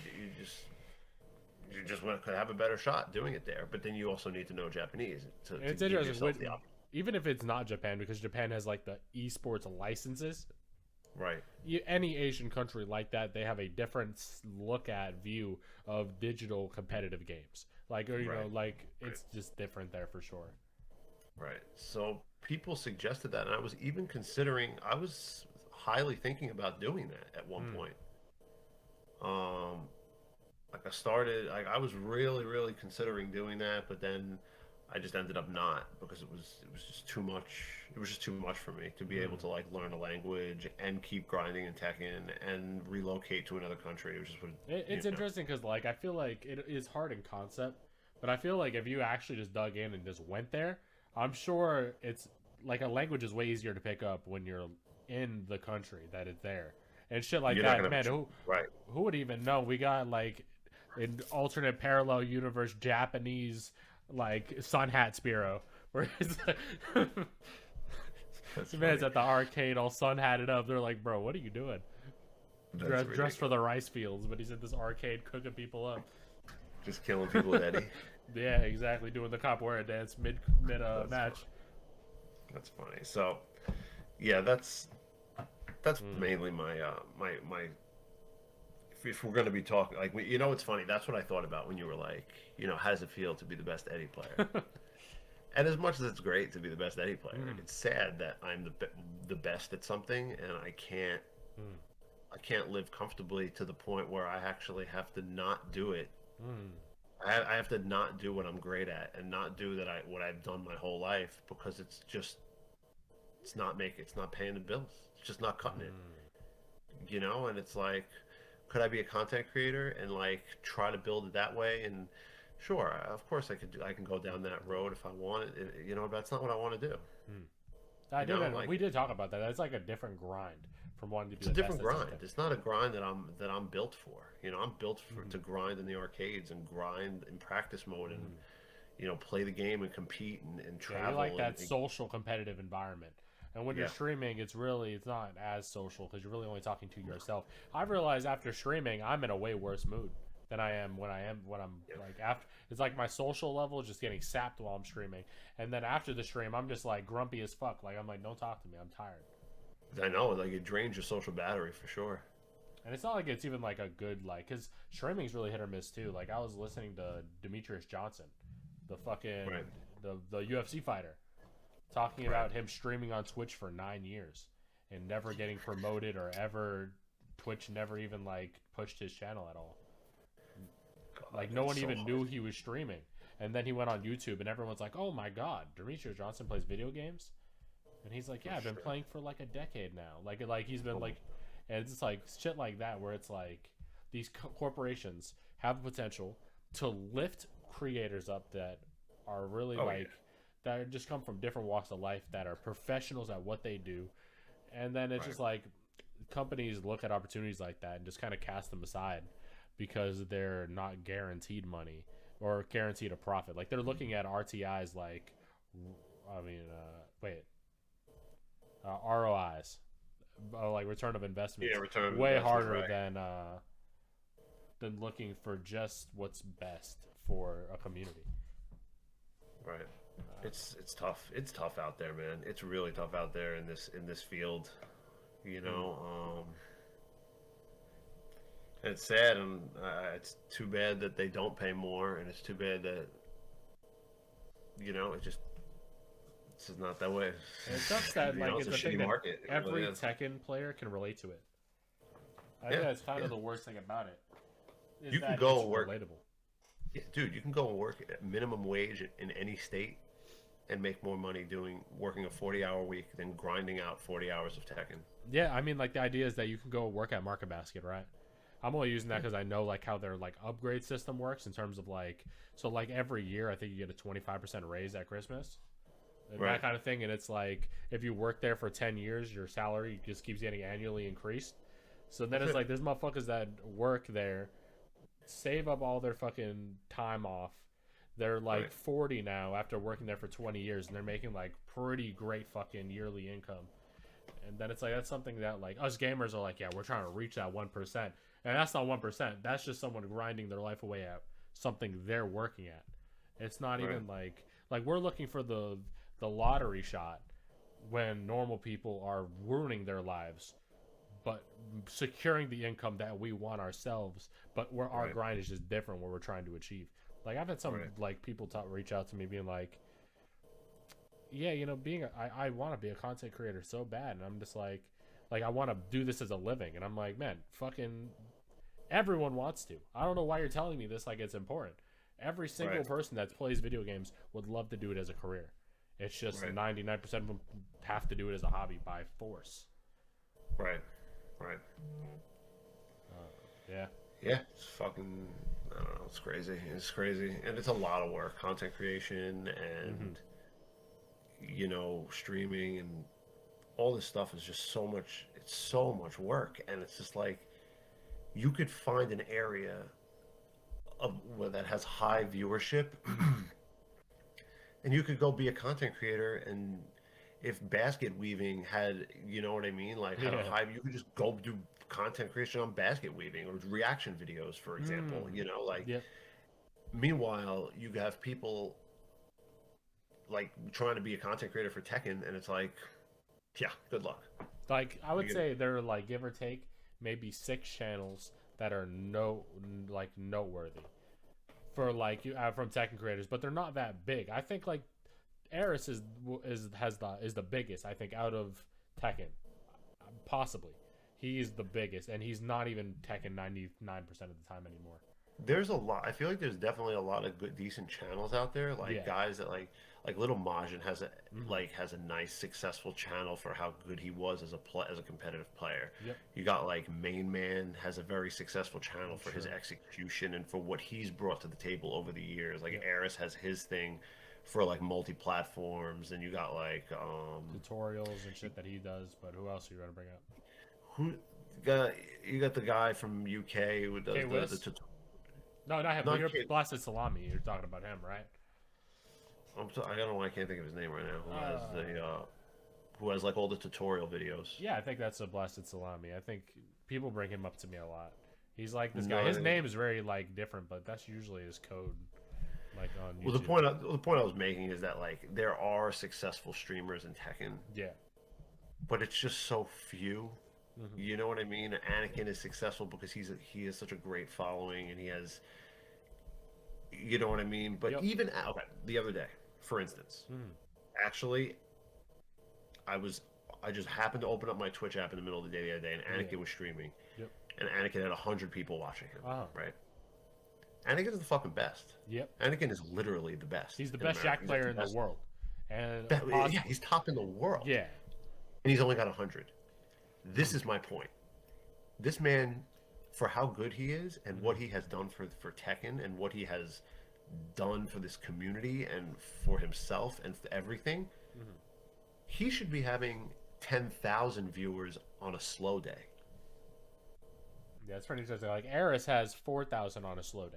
you just could have a better shot doing it there. But then you also need to know Japanese to
It's
give
interesting,
yourself the option.
even if it's not Japan, because Japan has like the esports licenses.
Right,
Any Asian country like that, they have a different look at view of digital competitive games. Like, or
right,
like
right,
it's just different there for sure.
right. So people suggested that, and I was even considering. I was highly thinking about doing that at one
Mm.
point. Um, like I started, I was really considering doing that, but then I just ended up not because it was just too much. It was just too much for me to be able
Mm.
to like learn a language and keep grinding and Tekken and relocate to another country. It was just would
It's interesting because like I feel like it is hard in concept, but I feel like if you actually just dug in and just went there, I'm sure it's like a language is way easier to pick up when you're in the country that it's there and shit like
you're not
that.
gonna
Man,
right.
who would even know? We got like an alternate parallel universe Japanese like Sun Hat Spiro, where it's like,
That's
the man's
funny.
at the arcade all sun hatted up. They're like, bro, what are you doing?
That's
Dressed for
ridiculous.
the rice fields, but he's at this arcade cooking people up.
Just killing people with Eddie.
Yeah, exactly. Doing the capoeira dance mid
That's
match.
that's funny. So yeah, that's
Mm.
mainly my. If we're gonna be talking, like it's funny. That's what I thought about when you were like, how does it feel to be the best Eddie player? And as much as it's great to be the best Eddie player,
Mm,
it's sad that I'm the best at something, and
mm,
I can't live comfortably to the point where I actually have to not do it.
mm,
I have to not do what I'm great at and not do what I've done my whole life because it's not paying the bills. It's just not cutting it,
mm.
you know. And it's like, could I be a content creator and like try to build it that way? And sure, of course I can go down that road if I want it, you know. But that's not what I want to do,
Mm. I
you
did.
know. Like
We did talk about that. That's like a different grind from wanting to be
it's a
the best
different
at
grind.
something.
It's not a grind that I'm built for. You know, I'm built for
Mm,
to grind in the arcades and grind in practice mode and
mm.
play the game and compete and
Yeah, you like
travel
that social competitive environment. And when you're
yeah,
streaming, it's not as social because you're really only talking to yourself. I've realized after streaming, I'm in a way worse mood than I am when I'm
yeah.
like after. It's like my social level is just getting sapped while I'm streaming, and then after the stream, I'm just like grumpy as fuck. Like I'm like, don't talk to me, I'm tired.
I know, like it drains your social battery for sure.
And it's not like it's even like a good like because streaming's really hit or miss too. Like I was listening to Demetrius Johnson, the fucking
Right,
the UFC fighter, talking
right.
about him streaming on Twitch for 9 years and never getting promoted or ever Twitch never even like pushed his channel at all.
God,
Like no
that's
one
so
even
hard.
knew he was streaming. And then he went on YouTube and everyone's like, "Oh my god, Demetrius Johnson plays video games?" And he's like,
For
"Yeah, I've been
sure.
playing for like a decade now." Like he's been
Oh,
like and it's like shit like that where it's like these corporations have the potential to lift creators up that are really
oh yeah,
like that just come from different walks of life that are professionals at what they do, and then it's
right.
just like companies look at opportunities like that and just kind of cast them aside because they're not guaranteed money or guaranteed a profit. Like they're looking at RTIs like I mean wait ROIs, like return of
Yeah,
investments,
return on
way
investment,
harder
right,
than looking for just what's best for a community.
right.
Uh,
It's tough. It's tough out there, man. It's really tough out there in this field. You
mm.
know, it's sad, and it's too bad that they don't pay more, and it's too bad that it's just not that way.
And it sucks that like
It's a
it's a thing
shitty
that
market. It really
every
is.
Tekken player can relate to it. I think
Yeah,
that's kind
yeah.
of the worst thing about it is
You can
that
go
it's
and work,
relatable.
yeah, dude. You can go and work at minimum wage in any state and make more money working a 40-hour week than grinding out 40 hours of Tekken.
Yeah, I mean like the idea is that you can go work at Market Basket, right? I'm only using that because I know like how their like upgrade system works in terms of like so like every year I think you get a 25% raise at Christmas and that
Right.
kind of thing, and it's like if you work there for 10 years your salary just keeps getting annually increased. So then
That's
it's
it.
like there's motherfuckers that work there, save up all their fucking time off. They're like
Right.
40 now after working there for 20 years and they're making like pretty great fucking yearly income. And then it's like that's something that like us gamers are like, yeah, we're trying to reach that 1%. And that's not 1%. That's just someone grinding their life away at something they're working at. It's not
Right.
even like we're looking for the lottery shot when normal people are ruining their lives but securing the income that we want ourselves, but where our
Right.
grind is just different what we're trying to achieve. Like I've had some
Right.
like people reach out to me being like, yeah, I want to be a content creator so bad, and I'm just like I want to do this as a living, and I'm like, man, fucking everyone wants to. I don't know why you're telling me this like it's important. Every single
Right.
person that plays video games would love to do it as a career. It's just
Right.
99% of them have to do it as a hobby by force.
Right. Right.
Yeah.
Yeah. It's fucking. I don't know. It's crazy. It's crazy, and it's a lot of work. Content creation
Mm-hmm.
and streaming and all this stuff is just so much. It's so much work, and it's just like you could find an area of where that has high viewership, and you could go be a content creator. And if basket weaving had, you know what I mean, like had a
Yeah.
high, you could just go do content creation on basket weaving or reaction videos, for example.
Mm.
Like
Yep.
meanwhile you have people like trying to be a content creator for Tekken, and it's like, yeah, good luck.
Like I would
You
say there are like give or take maybe 6 channels that are noteworthy for like you from Tekken creators, but they're not that big. I think like Eris is the biggest, I think, out of Tekken, possibly. He's the biggest, and he's not even Tekken 99% of the time anymore.
There's a lot. I feel like there's definitely a lot of good, decent channels out there. Like
Yeah.
guys that like Little Majin has a
Mm-hmm.
has a nice successful channel for how good he was as a competitive player.
Yep.
You got like Main Man has a very successful channel for his
Sure.
execution and for what he's brought to the table over the years. Like
Yep.
Eris has his thing for like multi-platforms, and you got like
Tutorials and shit that he does, but who else are you gonna bring up?
who got you got the guy from UK who does
K-Wiz? No, not him.
not
You're
Kid.
Blasted Salami. You're talking about him, right?
I don't know why I can't think of his name right now.
Uh,
Who has like all the tutorial videos?
yeah, I think that's a Blasted Salami. I think people bring him up to me a lot. He's like this
No,
guy. His name is very like different, but that's usually his code, like on YouTube.
well, the point I was making is that like there are successful streamers in Tekken,
Yeah.
but it's just so few.
Mm-hmm.
You know what I mean? Anakin is successful because he has such a great following and he has, you know what I mean? But
Yep.
even okay, the other day, for instance,
Mm.
actually, I just happened to open up my Twitch app in the middle of the day the other day, and Anakin
Yeah.
was streaming,
Yep.
and Anakin had 100 people watching him.
Oh.
Right? Anakin is the fucking best.
Yep.
Anakin is literally the best.
He's the
in
best
America.
Jack
He's
player in the
best.
world, and
Yeah, he's top in the world.
yeah.
And he's only got 100. This is my point. This man, for how good he is and what he has done for Tekken and what he has done for this community and for himself and for everything, he should be having 10,000 viewers on a slow day.
Yeah, it's pretty interesting. Like Eris has 4,000 on a slow day,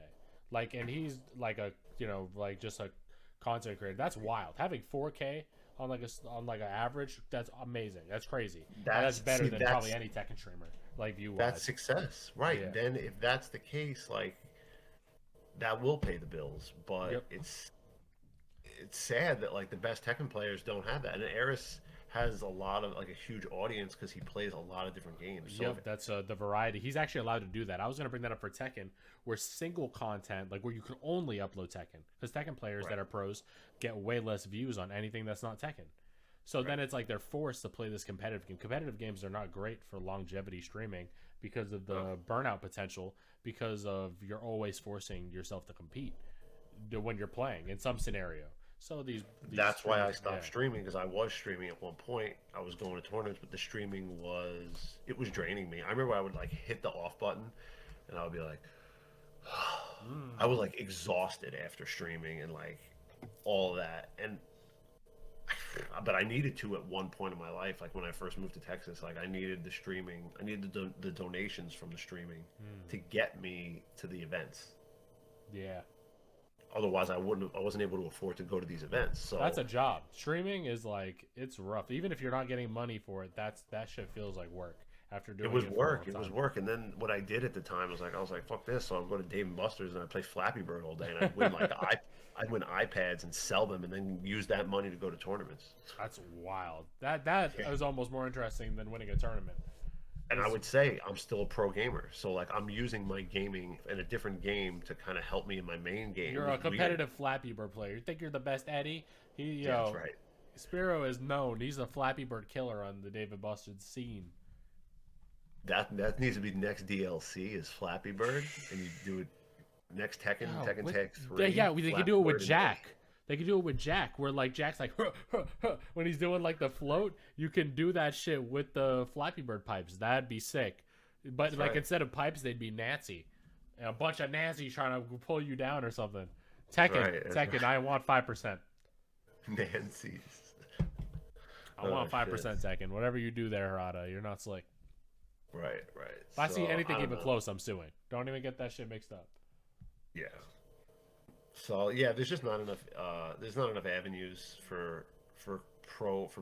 like, and he's like a like just a content creator. That's wild. Having 4K on on like an average, that's amazing. That's crazy. And that's better than probably any Tekken streamer, like view wise.
That's success, right?
Yeah.
Then if that's the case, like that will pay the bills. But
Yep.
it's sad that like the best Tekken players don't have that. And Eris has a lot of like a huge audience because he plays a lot of different games. So
Yep, that's the variety. He's actually allowed to do that. I was gonna bring that up for Tekken, where single content, like where you can only upload Tekken, because Tekken players that are pros get way less views on anything that's not Tekken. So then it's like they're forced to play this competitive game. Competitive games are not great for longevity streaming because of the burnout potential, because of you're always forcing yourself to compete when you're playing in some scenario. So these
that's why I
streamers-
stopped
yeah.
streaming because I was streaming at one point. I was going to tournaments, but the streaming was draining me. I remember I would like hit the off button, and I would be like, I was like exhausted after streaming and like all that. And but I needed to at one point in my life, like when I first moved to Texas, like I needed the streaming, I needed the donations from the streaming to get me to the events.
Yeah.
Otherwise, I wasn't able to afford to go to these events. So
That's a job. Streaming is like, it's rough. Even if you're not getting money for it, that shit feels like work after doing
it was
it for a
work.
long
It was
time.
work. And then what I did at the time was I was like, fuck this. So I'll go to Dave and Buster's and I play Flappy Bird all day, and I'd win like I'd win iPads and sell them, and then use that money to go to tournaments.
That's wild. That was almost more interesting than winning a tournament.
And I would say I'm still a pro gamer, so like I'm using my gaming in a different game to kind of help me in my main game.
You're
It
a
was weird.
competitive Flappy Bird player. You think you're the best Eddie?
Yeah, that's right.
Spero is known. He's a Flappy Bird killer on the David Busted scene.
That needs to be next DLC is Flappy Bird, and you do it next Tekken Tag 3.
Yeah, they
Flappy
could do it with
Bird and
Jack. They could do it with Jack, where like Jack's like when he's doing like the float. You can do that shit with the Flappy Bird pipes. That'd be sick. But like
right.
instead of pipes, they'd be Nancy, a bunch of Nancy trying to pull you down or something. Tekken,
right.
Tekken. I want 5%.
Nancy's.
I want 5%
shit.
Tekken. Whatever you do there, Harada, you're not slick.
Right.
If I see anything
don't
even
know.
close, I'm suing. Don't even get that shit mixed up.
Yeah. So yeah, there's just not enough. There's not enough avenues for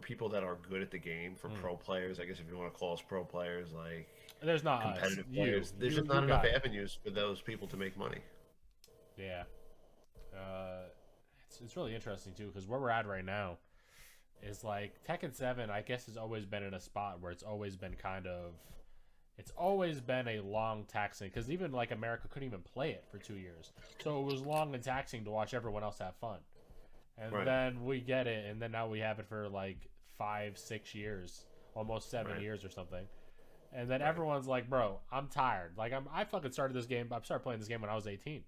people that are good at the game, for pro players. I guess if you want to call us pro players, like
There's not
competitive
us.
players. There's
You
just not enough
got it.
avenues for those people to make money.
Yeah. It's really interesting too, because where we're at right now is like Tekken 7, I guess, has always been in a spot where it's always been a long taxing, because even like America couldn't even play it for 2 years, so it was long and taxing to watch everyone else have fun. And
Right.
then we get it, and then now we have it for like 5, 6 years, almost 7 years or something. And then
Right.
everyone's like, "Bro, I'm tired. Like, I fucking started this game. I started playing this game when I was 18,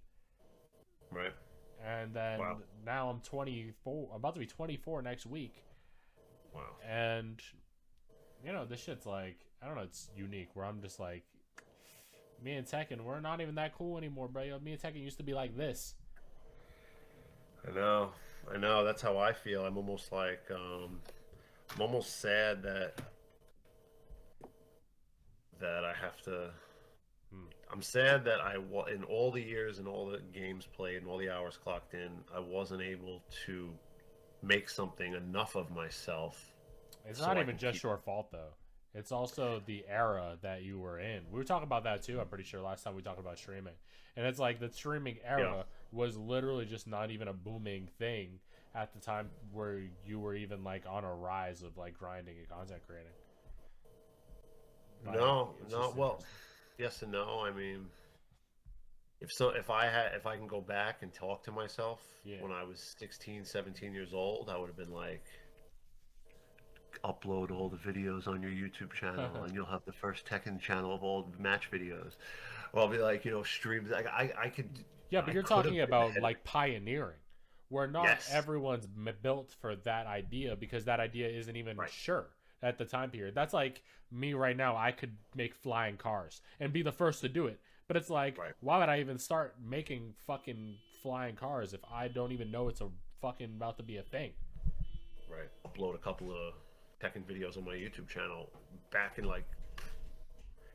Right.
and then
Wow.
now I'm 24. I'm about to be 24 next week,
Wow.
and this shit's like, I don't know. It's unique where I'm just like, me and Tekken, we're not even that cool anymore, bro. Me and Tekken used to be like this.
I know. I know. That's how I feel. I'm almost like, I'm almost sad that I have to.
Hmm.
I'm sad that in all the years and all the games played and all the hours clocked in, I wasn't able to make something enough of myself
It's
so
not
I
even
can
just
keep.
your fault though. It's also the era that you were in. We were talking about that too, I'm pretty sure, last time we talked about streaming. And it's like the streaming
Yeah.
era was literally just not even a booming thing at the time where you were even like on a rise of like grinding and content creating. Like
No,
it's
no.
just
Well,
interesting.
yes and no. I mean, if I can go back and talk to myself
Yeah.
when I was 16, 17 years old, I would have been like, upload all the videos on your YouTube channel, and you'll have the first Tekken channel of all the match videos. Or I'll be like, streams. Like
Yeah, but
I
you're
could have
talking
been
about
ahead of.
like pioneering, where not
Yes,
everyone's built for that idea because that idea isn't even
right,
sure at the time period. That's like me right now. I could make flying cars and be the first to do it, but it's like,
right,
why would I even start making fucking flying cars if I don't even know it's a fucking about to be a thing?
right. Upload a couple of Tekken videos on my YouTube channel back in like.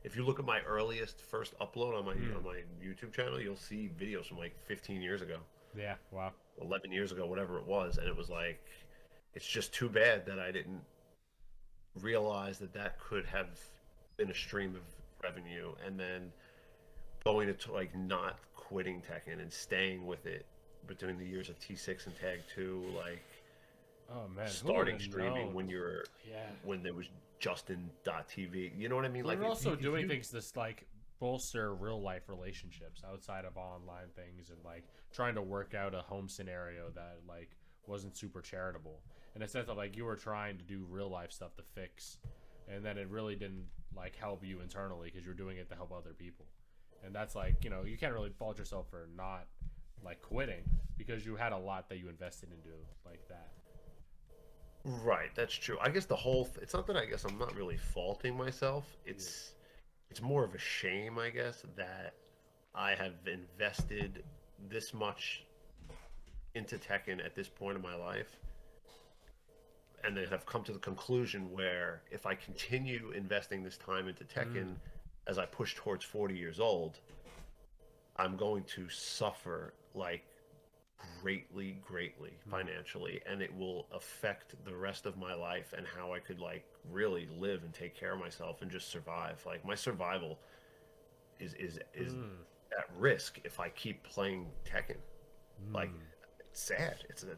If you look at my earliest first upload on
Hmm.
my YouTube channel, you'll see videos from like 15 years ago,
Yeah. Wow.
11 years ago, whatever it was, and it was like, it's just too bad that I didn't realize that that could have been a stream of revenue, and then going to like not quitting Tekken and staying with it between the years of T6 and Tag 2, like
Oh man, who would
starting
have
streaming
known? Yeah.
when there was Justin.tv. You know what I mean?
We
Like
were also
if
doing
you
things to like bolster real life relationships outside of online things and like trying to work out a home scenario that like wasn't super charitable in a sense of like you were trying to do real life stuff to fix, and then it really didn't like help you internally because you're doing it to help other people. And that's like, you can't really fault yourself for not like quitting because you had a lot that you invested into like that.
Right, that's true. I guess it's not that I guess I'm not really faulting myself.
Yeah.
It's more of a shame, I guess, that I have invested this much into Tekken at this point in my life, and then have come to the conclusion where if I continue investing this time into Tekken
Mm.
as I push towards 40 years old, I'm going to suffer like greatly
Mm.
financially, and it will affect the rest of my life and how I could like really live and take care of myself and just survive. Like my survival is
Mm.
at risk if I keep playing Tekken. Like
Mm.
it's sad. It's a,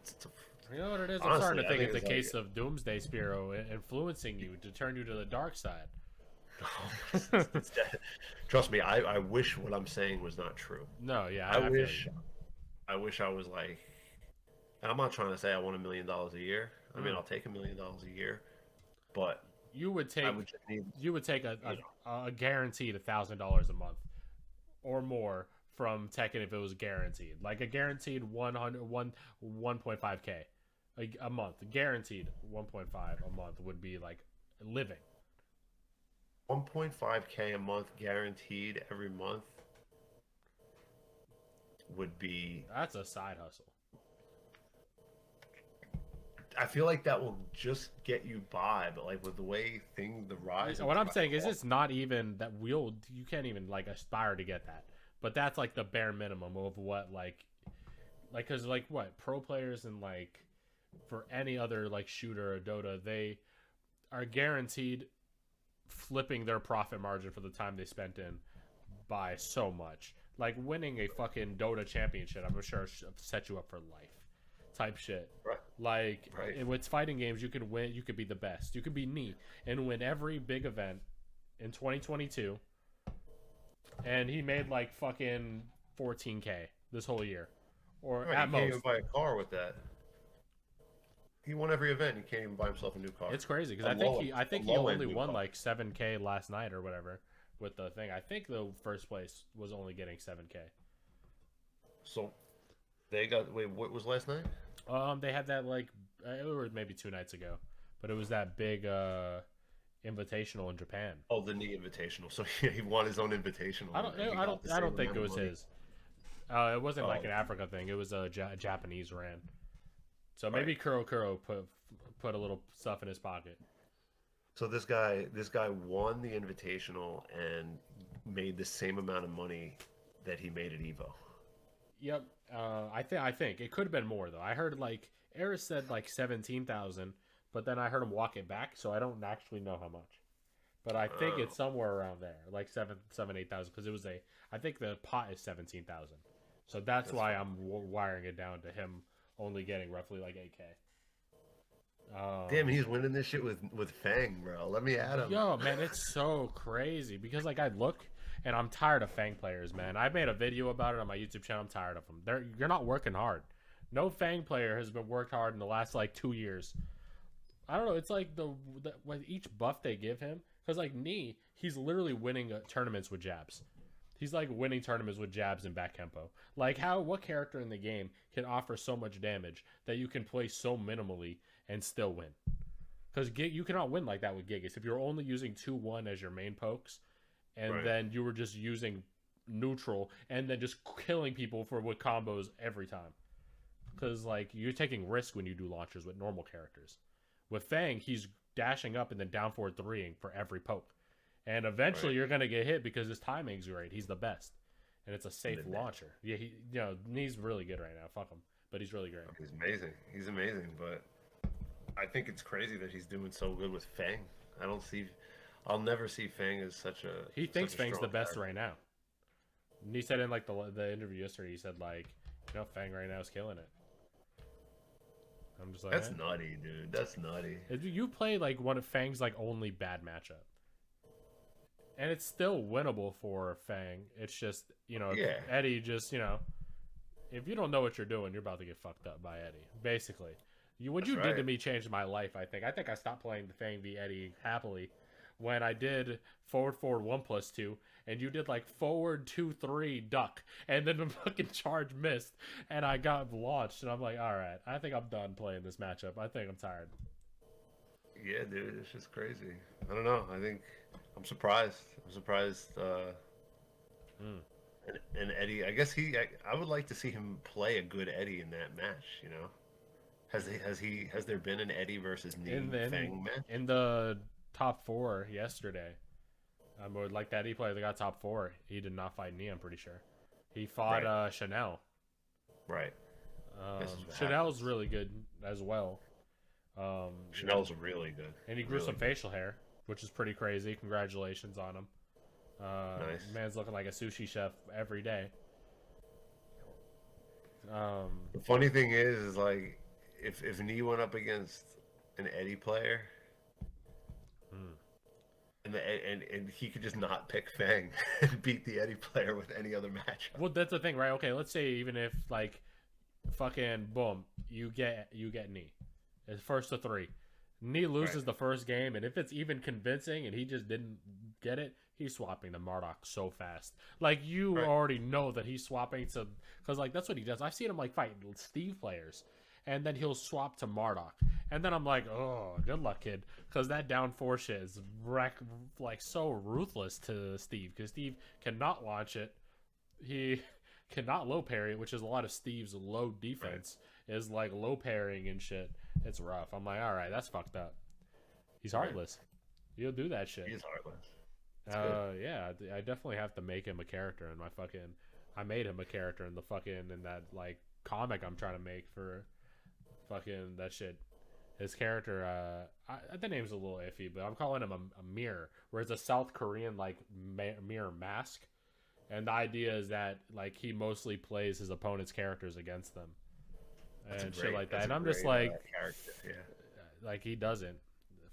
You know what it is? I'm starting
honestly,
to
I
think
think
it's a
it's like
case of Doomsday Spiro influencing you to turn you to the dark side.
it's trust me, I wish what I'm saying was not true.
No, yeah,
I
I feel you.
wish I wish I was like, and I'm not trying to say I want $1 million a year. I mean,
Mm.
I'll take $1 million a year, but
You would
I
take
would just need,
you would take a,
you know,
a guaranteed $1,000 a month or more from Tekken if it was guaranteed, like a guaranteed 1.5k a month, guaranteed 1.5 a month would be like living.
1.5K a month guaranteed every month would be.
That's a side hustle.
I feel like that will just get you by, but like with the way things, the rise of
What I'm saying is it's not even that you can't even like aspire to get that, but that's like the bare minimum of what like because like what pro players and like for any other like shooter or Dota, they are guaranteed flipping their profit margin for the time they spent in by so much. Like winning a fucking Dota championship, I'm sure set you up for life, type shit.
right,
Like
right.
with fighting games, you could win. You could be the best. You could be me and win every big event in 2022. And he made like fucking 14k this whole year, or
Right, you
at
can't even
most.
buy a car with that. He won every event. He can't even buy himself a new car.
It's crazy because
A low
I
end,
think
a
he
low end
only
new
won
car.
like 7K last night or whatever with the thing. I think the first place was only getting 7K.
So they got. Wait, what was last night?
They had that like it was maybe 2 nights ago, but it was that big invitational in Japan.
Oh, the knee invitational. So yeah, he won his own invitational.
I don't
And he
I
got
don't
the
I
same
don't think
amount
it
of
was
money.
his. It wasn't like
Oh,
an Africa thing. It was a Japanese ran. So
right.
maybe Kuro put a little stuff in his pocket.
So this guy won the invitational and made the same amount of money that he made at Evo.
Yep. I think it could have been more though. I heard like Eris said like 17,000, but then I heard him walk it back, so I don't actually know how much. But I think
Oh,
it's somewhere around there, like 8,000, because it was a. I think the pot is 17,000, so that's
that's
why
fine.
I'm wiring it down to him only getting roughly like 8K.
Damn, he's winning this shit with Fang, bro. Let me at him.
Yo, man, it's so crazy because like I look and I'm tired of Fang players, man. I made a video about it on my YouTube channel. I'm tired of them. You're not working hard. No Fang player has been worked hard in the last like 2 years. I don't know. It's like the with each buff they give him, because like Knee, he's literally winning tournaments with jabs. He's like winning tournaments with jabs and back tempo. Like what character in the game can offer so much damage that you can play so minimally and still win? Because you cannot win like that with Gigas. If you're only using 2-1 as your main pokes, and
Right.
then you were just using neutral and then just killing people with combos every time. Because like you're taking risk when you do launchers with normal characters. With Fang, he's dashing up and then down forward 3ing for every poke. And eventually
Right.
you're gonna get hit because his timing's great. He's the best. And it's a safe
Midnight.
launcher. Yeah, he's really good right now. Fuck him. But he's really great.
He's amazing. He's amazing, but I think it's crazy that he's doing so good with Fang. I don't see. I'll never see Fang as
He thinks
such a
Fang's the
strong
best
character.
right now. And he said in like the interview yesterday, he said like, Fang right now is killing it. I'm just like,
That's nutty, dude. That's nutty.
You play like one of Fang's like only bad matchup, and it's still winnable for Fang. It's just if
Yeah.
Eddie just if you don't know what you're doing, you're about to get fucked up by Eddie. Basically, what
That's
you did to
right.
me changed my life. I think I stopped playing the Fang v Eddie happily when I did forward 1+2, and you did like forward 2-3 duck, and then the fucking charge missed, and I got launched, and I'm like, all right, I think I'm done playing this matchup. I think I'm tired.
Yeah, dude. It's just crazy. I don't know. I think I'm surprised. I'm surprised.
Mm.
And Eddie, I guess I would like to see him play a good Eddie in that match. Has there been an Eddie versus
And
Knee
then
Fang match?
in the top 4 yesterday, I would like that he played. They got top 4. He did not fight Nee. I'm pretty sure he fought
Right.
Chanel.
Right. This is what
Chanel's
happens.
really good as well.
Chanel's really good.
And he grew
Really
some
good.
facial hair, which is pretty crazy. Congratulations on him.
Nice.
Man's looking like a sushi chef every day.
The funny thing is like if Nee went up against an Eddie player
Hmm.
and he could just not pick Fang and beat the Eddie player with any other matchup.
Well, that's the thing, right? Okay, let's say even if like fucking boom, you get Nee. It's first to 3. Nee loses
Right.
the first game, and if it's even convincing and he just didn't get it, he's swapping to Marduk so fast. Like you
Right.
already know that he's swapping to, because like that's what he does. I've seen him like fight Steve players, and then he'll swap to Marduk, and then I'm like, oh, good luck, kid, because that down 4 shit is like so ruthless to Steve, because Steve cannot launch it. He cannot low parry it, which is a lot of Steve's low defense is like low parrying and shit. It's rough. I'm like, all right, that's fucked up. He's
Right.
heartless. He'll do that shit.
He is heartless. It's good.
Yeah, I definitely have to make him a character in my fucking. I made him a character in the fucking in that like comic I'm trying to make for fucking that shit. His character, the name's a little iffy, but I'm calling him a mirror, where it's a South Korean like mirror mask, and the idea is that like he mostly plays his opponent's characters against them and shit like that.
That's
And
a
I'm just
great,
like,
character. Yeah.
like he doesn't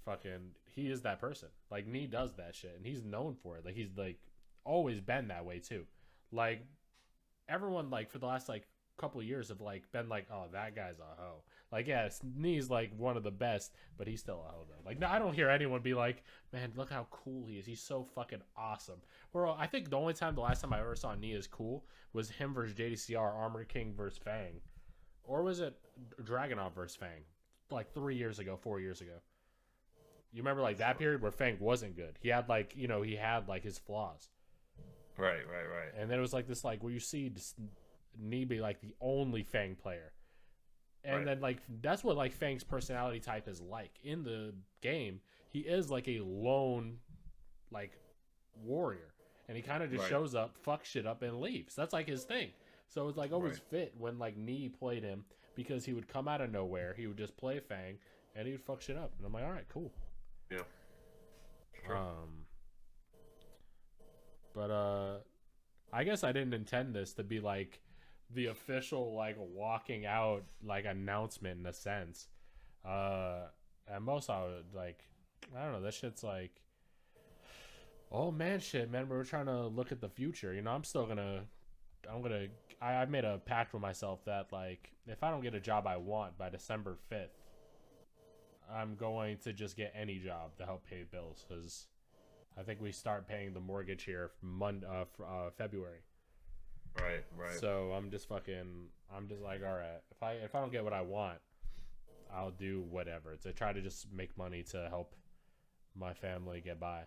fucking he is that person. Like Nee does that shit, and he's known for it. Like he's like always been that way too. Like everyone like for the last like couple of years have like been like, oh, that guy's a hoe. Like, yeah, Knee's like one of the best, but he's still a hobo. Like, no, I don't hear anyone be like, man, look how cool he is. He's so fucking awesome. Bro, I think the last time I ever saw Knee as cool was him versus JDCR, Armor King versus Fang. Or was it Dragunov versus Fang? Like 3 years ago, 4 years ago. You remember like that period where Fang wasn't good. He had like, he had like his flaws.
Right.
And then it was like this, like, where you see Knee be like the only Fang player. And then, like, that's what, like, Fang's personality type is like. In the game, he is, like, a lone, like, warrior. And he kind of just shows up, fucks shit up, and leaves. That's, like, his thing. So it's, like, always fit when, like, Knee played him because he would come out of nowhere. He would just play Fang, and he would fuck shit up. And I'm like, all right, cool.
Yeah. Sure.
But, I guess I didn't intend this to be, like, the official like walking out like announcement in a sense. And most I would like, I don't know, that shit's like, oh man, shit, man, we're trying to look at the future. I made a pact with myself that like if I don't get a job I want by December 5th, I'm going to just get any job to help pay bills, because I think we start paying the mortgage here February.
Right.
So I'm just like, all right, if I don't get what I want, I'll do whatever to try to just make money to help my family get by.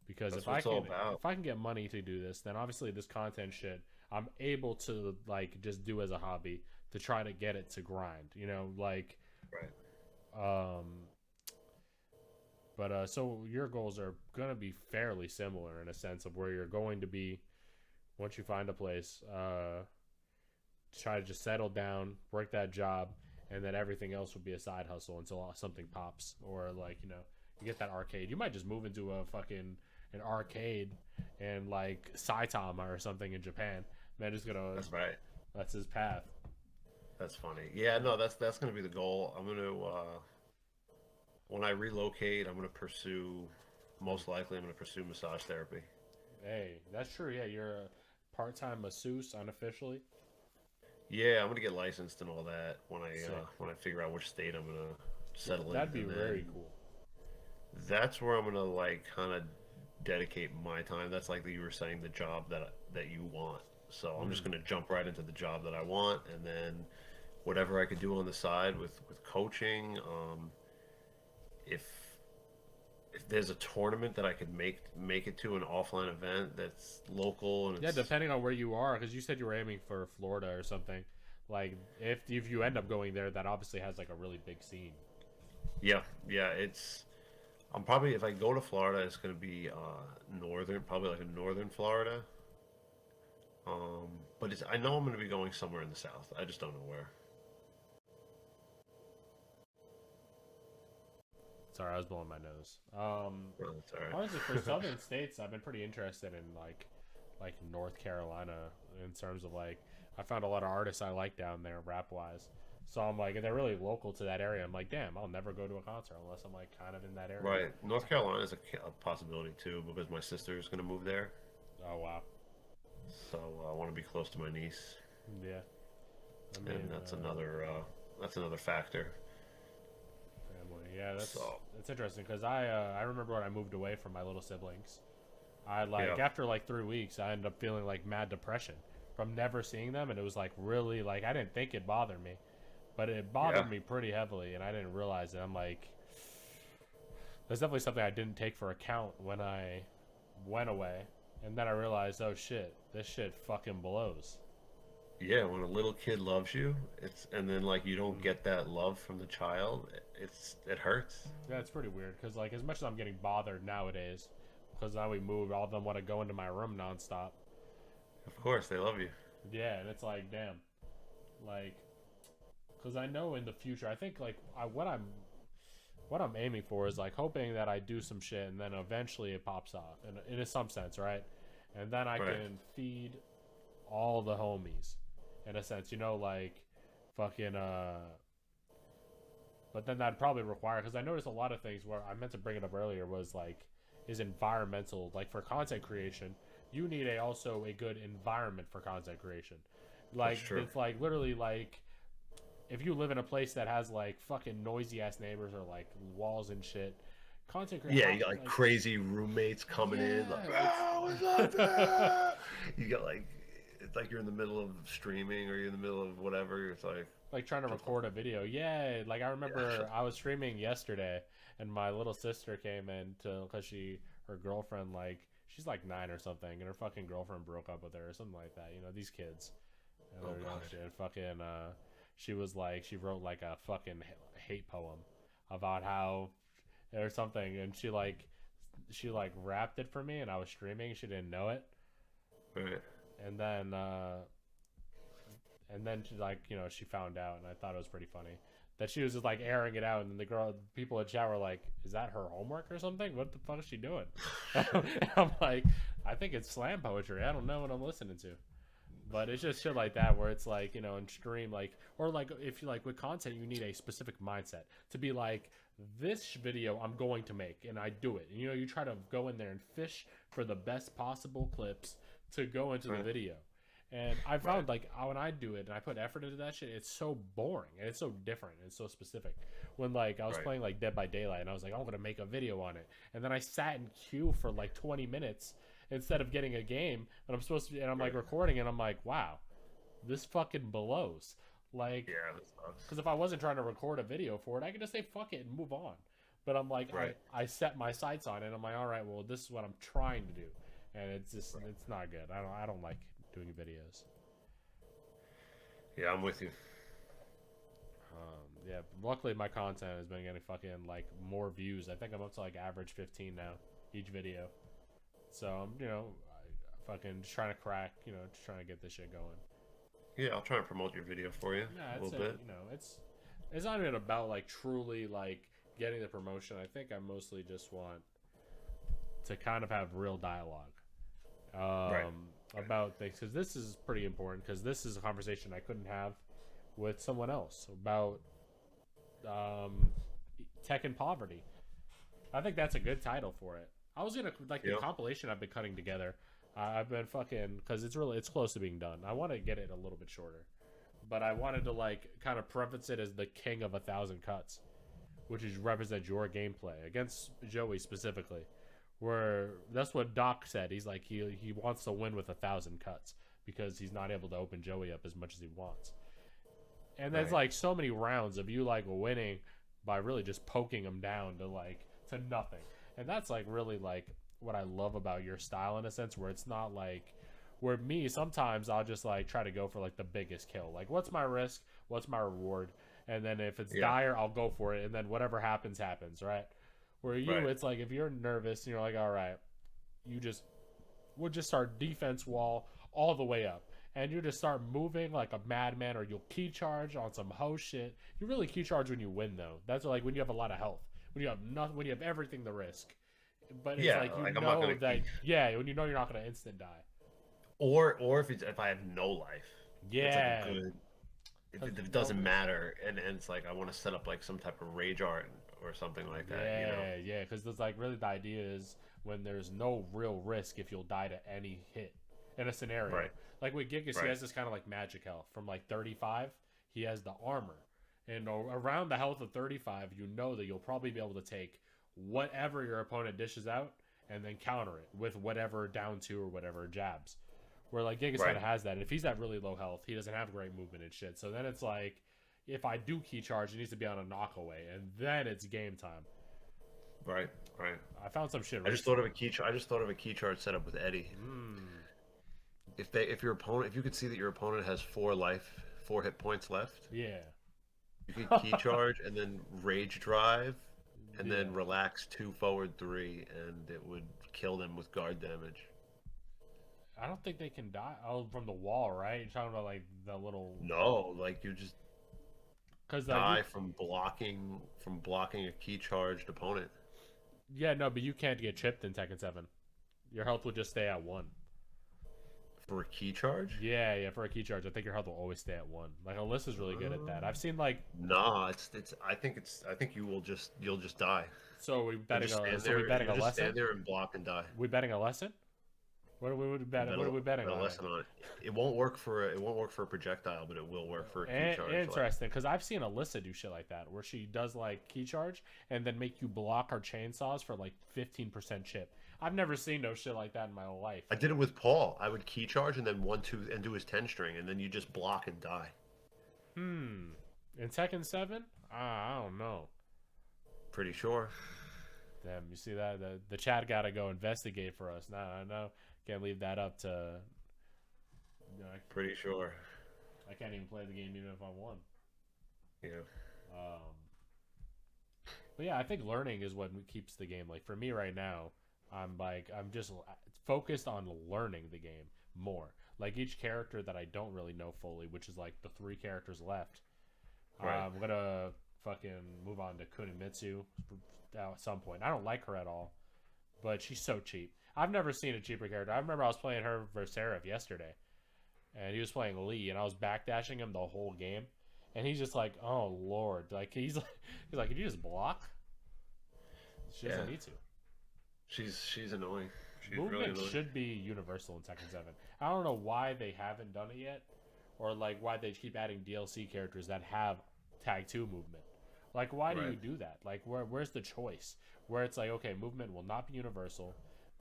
Because if I can get money to do this, then obviously this content shit I'm able to like just do as a hobby to try to get it to grind, like.
Right.
But so your goals are gonna be fairly similar in a sense of where you're going to be. Once you find a place, try to just settle down, work that job, and then everything else will be a side hustle until something pops. Or like, you get that arcade. You might just move into an arcade and like Saitama or something in Japan. Man, just gonna.
That's right.
That's his path.
That's funny. Yeah, no, that's gonna be the goal. I'm gonna when I relocate, most likely I'm gonna pursue massage therapy.
Hey, that's true. Yeah, you're a part-time masseuse unofficially.
Yeah, I'm gonna get licensed and all that when I figure out which state I'm gonna settle in.
That'd be very cool.
That's where I'm gonna like kind of dedicate my time. That's like you were saying, the job that you want. So I'm just gonna jump right into the job that I want, and then whatever I could do on the side with coaching. If there's a tournament that I could make it to, an offline event that's local, and
yeah, depending on where you are, because you said you were aiming for Florida or something. Like if you end up going there, that obviously has like a really big scene.
Yeah. I'm probably, if I go to Florida, it's gonna be probably like a northern Florida. But I know I'm gonna be going somewhere in the south. I just don't know where.
Sorry, I was blowing my nose.
That's all right.
Honestly, for southern states, I've been pretty interested in like North Carolina in terms of like I found a lot of artists I like down there rap wise. So I'm like, and they're really local to that area. I'm like, damn, I'll never go to a concert unless I'm like kind of in that area.
Right, North Carolina is a possibility too, because my sister is gonna move there.
Oh wow.
So I want to be close to my niece.
Yeah.
And that's another factor.
Family. Yeah, that's interesting because I remember when I moved away from my little siblings. After like 3 weeks, I ended up feeling like mad depression from never seeing them, and it was like really like I didn't think it bothered me, but it bothered me pretty heavily, and I didn't realize it. I'm like, that's definitely something I didn't take for account when I went away, and then I realized, oh shit, this shit fucking blows.
Yeah, when a little kid loves you, and then like you don't get that love from the child, it hurts.
Yeah, it's pretty weird because like as much as I'm getting bothered nowadays, because now we moved, all of them want to go into my room nonstop.
Of course, they love you.
Yeah, and it's like, damn, like, because I know in the future, I think like what I'm aiming for is like hoping that I do some shit and then eventually it pops off, in some sense, right? And then I can feed all the homies, in a sense, like fucking But then that'd probably require, because I noticed a lot of things where I meant to bring it up earlier was like is environmental, like for content creation. You need also a good environment for content creation. Like it's like literally like if you live in a place that has like fucking noisy ass neighbors or like walls and shit, content
Yeah,
creation.
you got like crazy roommates coming in, like, oh, what's up
It's
there? You got like, it's like you're in the middle of streaming or you're in the middle of whatever. It's like,
like trying to record a video. Yeah, like I remember I was streaming yesterday, and my little sister came in to because her girlfriend like she's like 9 or something, and her fucking girlfriend broke up with her or something like that. You know these kids. And
oh god,
shit. Fucking she was like she wrote like a fucking hate poem about how or something, and she rapped it for me, and I was streaming. She didn't know it,
right?
And then she like she found out, and I thought it was pretty funny that she was just like airing it out, and then people in chat were like, "Is that her homework or something? What the fuck is she doing?" And I'm like, "I think it's slam poetry. I don't know what I'm listening to." But it's just shit like that where it's like, in stream, like, or like if you like with content, you need a specific mindset to be like, this video I'm going to make, and I do it. And, you try to go in there and fish for the best possible clips to go into the video. And I found like when I do it and I put effort into that shit, it's so boring and it's so different and it's so specific. When like I was playing like Dead by Daylight and I was like, I'm gonna make a video on it, and then I sat in queue for like 20 minutes instead of getting a game, and I'm supposed to, and I'm like recording, and I'm like, wow, this fucking blows. Like,
Yeah, that sucks.
because if I wasn't trying to record a video for it, I could just say fuck it and move on. But I'm like, I set my sights on it. And I'm like, all right, well, this is what I'm trying to do, and it's just it's not good. I don't like doing videos.
Yeah, I'm with you.
Yeah, luckily my content has been getting fucking like more views. I think I'm up to like average 15 now each video. So I'm, fucking just trying to crack, just trying to get this shit going.
Yeah, I'll try and promote your video for you a little bit.
It's not even about like truly like getting the promotion. I think I mostly just want to kind of have real dialogue about things, because this is pretty important, because this is a conversation I couldn't have with someone else about tech and poverty. I think that's a good title for it. I was gonna like the compilation I've been cutting together. I've been fucking, because it's close to being done. I want to get it a little bit shorter, but I wanted to like kind of preface it as the king of 1,000 cuts, which is represent your gameplay against Joey specifically. Where that's what Doc said. He's like he wants to win with 1,000 cuts because he's not able to open Joey up as much as he wants. And there's like so many rounds of you like winning by really just poking him down to nothing. And that's like really like what I love about your style, in a sense, where it's not like where me sometimes I'll just like try to go for like the biggest kill. Like, what's my risk? What's my reward? And then if it's dire, I'll go for it. And then whatever happens, happens, right? Where you, it's like if you're nervous and you're like, all right, we'll just start defense wall all the way up. And you just start moving like a madman, or you'll key charge on some ho shit. You really key charge when you win, though. That's like when you have a lot of health. When you have nothing, when you have everything to risk. But it's like you know that when you know you're not gonna instant die.
Or if I have no life.
Yeah.
It's like a good, if it doesn't matter, and it's like I want to set up like some type of rage art or something like that.
Yeah, because there's like really the idea is when there's no real risk if you'll die to any hit in a scenario.
Right.
Like with Gigas, he has this kind of like magic health from like 35. He has the armor, and around the health of 35, you know that you'll probably be able to take whatever your opponent dishes out and then counter it with whatever down two or whatever jabs. Where like Gigas kind of has that. And if he's at really low health, he doesn't have great movement and shit. So then it's like, if I do key charge, it needs to be on a knockaway, and then it's game time.
Right.
I found some shit.
I just thought of a key charge setup with Eddie. If you could see that your opponent has 4 hit points left.
Yeah.
You could key charge and then rage drive, and then relax 2 forward 3, and it would kill them with guard damage.
I don't think they can die from the wall, right? You're talking about like the little.
No, like you just die from blocking a key charged opponent.
Yeah, no, but you can't get chipped in Tekken 7. Your health will just stay at 1.
For a key charge?
Yeah, for a key charge, I think your health will always stay at 1. Like Alyssa's really good at that. I've seen like.
Nah, I think you'll just die.
So we betting a lesson.
Stand there and block and die.
We betting a lesson? What are we betting?
Bet
What are we betting
bet a
on it?
lesson on it. It won't work for a projectile, but it will work for a key charge.
Interesting, because I've seen Alyssa do shit like that, where she does like key charge and then make you block her chainsaws for like 15% chip. I've never seen no shit like that in my life.
I did it with Paul. I would key charge and then 1 2 and do his 10 string, and then you just block and die.
In Tekken 7? I don't know.
Pretty sure.
Damn, you see that? The chat gotta go investigate for us. Nah, no, can't leave that up to. You know,
Pretty sure.
I can't even play the game even if I won.
Yeah.
But yeah, I think learning is what keeps the game. Like for me right now, I'm just focused on learning the game more. Like each character that I don't really know fully, which is like the 3 characters left.
Right.
I'm gonna fucking move on to Kunimitsu at some point. I don't like her at all, but she's so cheap. I've never seen a cheaper character. I remember I was playing her versus Seraph yesterday, and he was playing Lee, and I was backdashing him the whole game, and he's just like, "Oh Lord!" Like he's like, "Can you just block?" She doesn't need to.
She's annoying. She's
Movement
really annoying.
should be universal in Tekken 7. I don't know why they haven't done it yet, or like why they keep adding DLC characters that have Tag 2 movement. Like, why do you do that? Like, where's the choice? Where it's like, okay, movement will not be universal,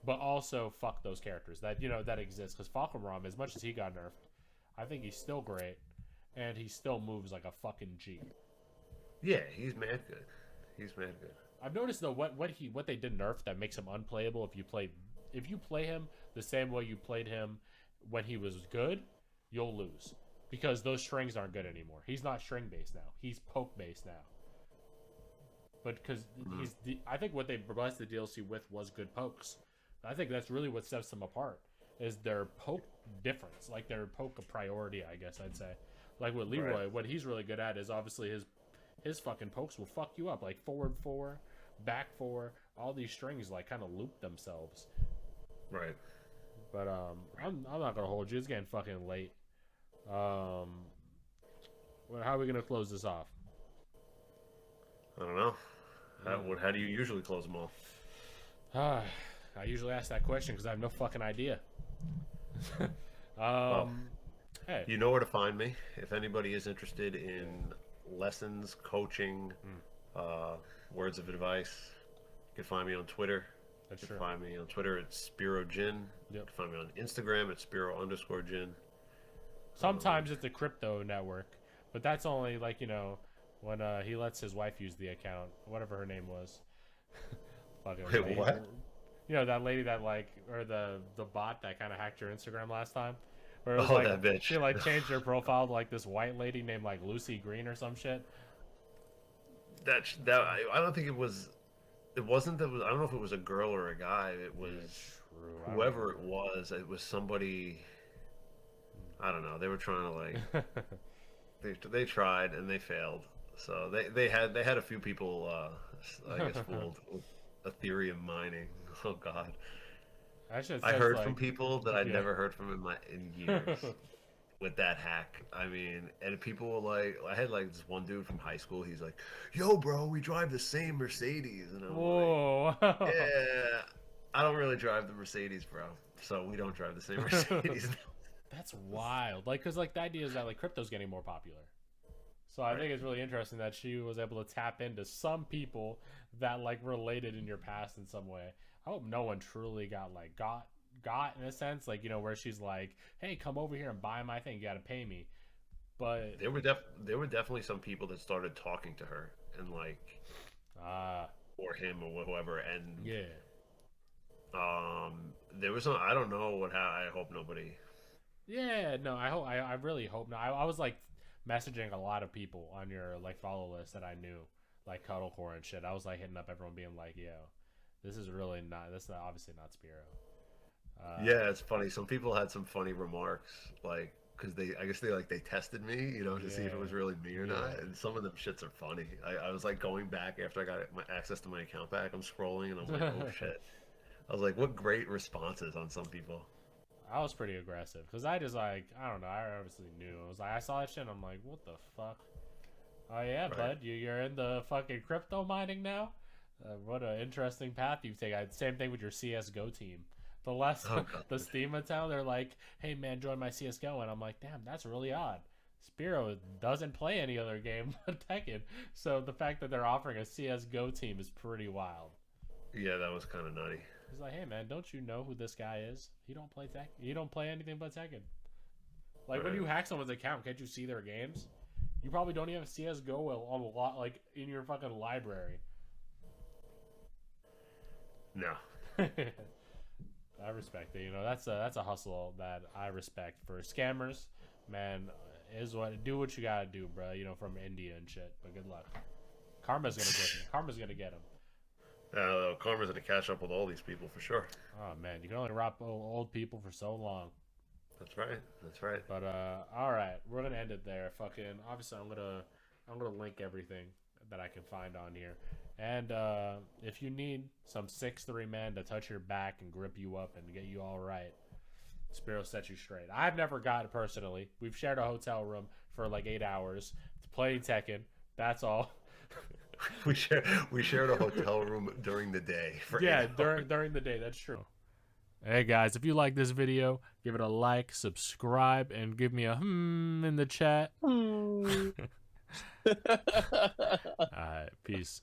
but also fuck those characters that that exist. Because Falconrom, as much as he got nerfed, I think he's still great, and he still moves like a fucking G.
Yeah, he's mad good. He's mad good.
I've noticed though what they did nerf that makes him unplayable if you play him the same way you played him when he was good, you'll lose. Because those strings aren't good anymore. He's not string based now. He's poke based now. But because I think what they blessed the DLC with was good pokes. I think that's really what sets them apart is their poke difference, like their poke priority. I guess I'd say, like with Leroy, what he's really good at is obviously his fucking pokes will fuck you up, like forward 4, back 4, all these strings like kind of loop themselves.
Right.
But I'm not gonna hold you. It's getting fucking late. How are we gonna close this off?
I don't know. How do you usually close them off?
I usually ask that question because I have no fucking idea. Hey,
you know where to find me. If anybody is interested in lessons, coaching, words of advice, you can find me on Twitter. You can find me on Twitter at Spero Gin. You can find me on Instagram at Spero_Gin.
Sometimes it's a crypto network, but that's only like when he lets his wife use the account, whatever her name was.
Wait, what?
You know that lady that or the bot that kind of hacked your Instagram last time. Where it was
that bitch.
She changed her profile to this white lady named Lucy Green or some shit.
That I don't think it was. It wasn't that. I don't know if it was a girl or a guy. It was whoever it was. It was somebody. I don't know. They were trying to they tried and they failed. So they had a few people I guess fooled with Ethereum mining. Oh God. I heard from people that I'd never heard from in years with that hack. I mean, and people were like, I had this one dude from high school. He's like, "Yo, bro, we drive the same Mercedes," and I'm like, "Yeah, I don't really drive the Mercedes, bro. So we don't drive the same Mercedes."
That's wild. Because the idea is that crypto's getting more popular. So I think it's really interesting that she was able to tap into some people that related in your past in some way. I hope no one truly got in a sense, where she's like, "Hey, come over here and buy my thing. You got to pay me." But
there were definitely some people that started talking to her and or him or whoever, and there was I don't know I hope nobody.
Yeah, no, I really hope not. I was messaging a lot of people on your follow list that I knew, Cuddlecore and shit. I was hitting up everyone being like, "Yo, this is obviously not Spero."
Yeah, it's funny. Some people had some funny remarks, because I guess they tested me, to see if it was really me or not. And some of them shits are funny. I was going back after I got my access to my account back. I'm scrolling and I'm like, oh shit. I was like, what great responses on some people.
I was pretty aggressive because I just I don't know. I obviously knew. I was I saw that shit and I'm like, what the fuck? Oh yeah, bud, you're in the fucking crypto mining now. What an interesting path you've taken. Same thing with your CS:GO team. The last
Oh god.
the Steam account, they're like, "Hey man, join my CS:GO," and I'm like, "Damn, that's really odd." Spero doesn't play any other game but Tekken, so the fact that they're offering a CS:GO team is pretty wild.
Yeah, that was kind of nutty.
He's like, "Hey man, don't you know who this guy is? He don't play Tekken. He don't play anything but Tekken." Like when
Right.
you hack someone's account, can't you see their games? You probably don't even have CS:GO on a lot, like in your fucking library.
No.
I respect it. You know, that's a hustle that I respect for scammers. Man, is what do what you gotta do, bro. You know, from India and shit. But good luck. Karma's gonna get him. Karma's gonna get him.
Karma's gonna catch up with all these people for sure.
Oh man, you can only rob old people for so long.
That's right. That's right.
But all right, we're gonna end it there. Fucking obviously, I'm gonna link everything that I can find on here. And if you need some 6'3" man to touch your back and grip you up and get you all right, Spero set you straight. I've never got it personally. We've shared a hotel room for like 8 hours playing Tekken. That's all.
We shared a hotel room during the day.
Yeah, during the day. That's true. Hey guys, if you like this video, give it a like, subscribe, and give me a in the chat. All right, peace.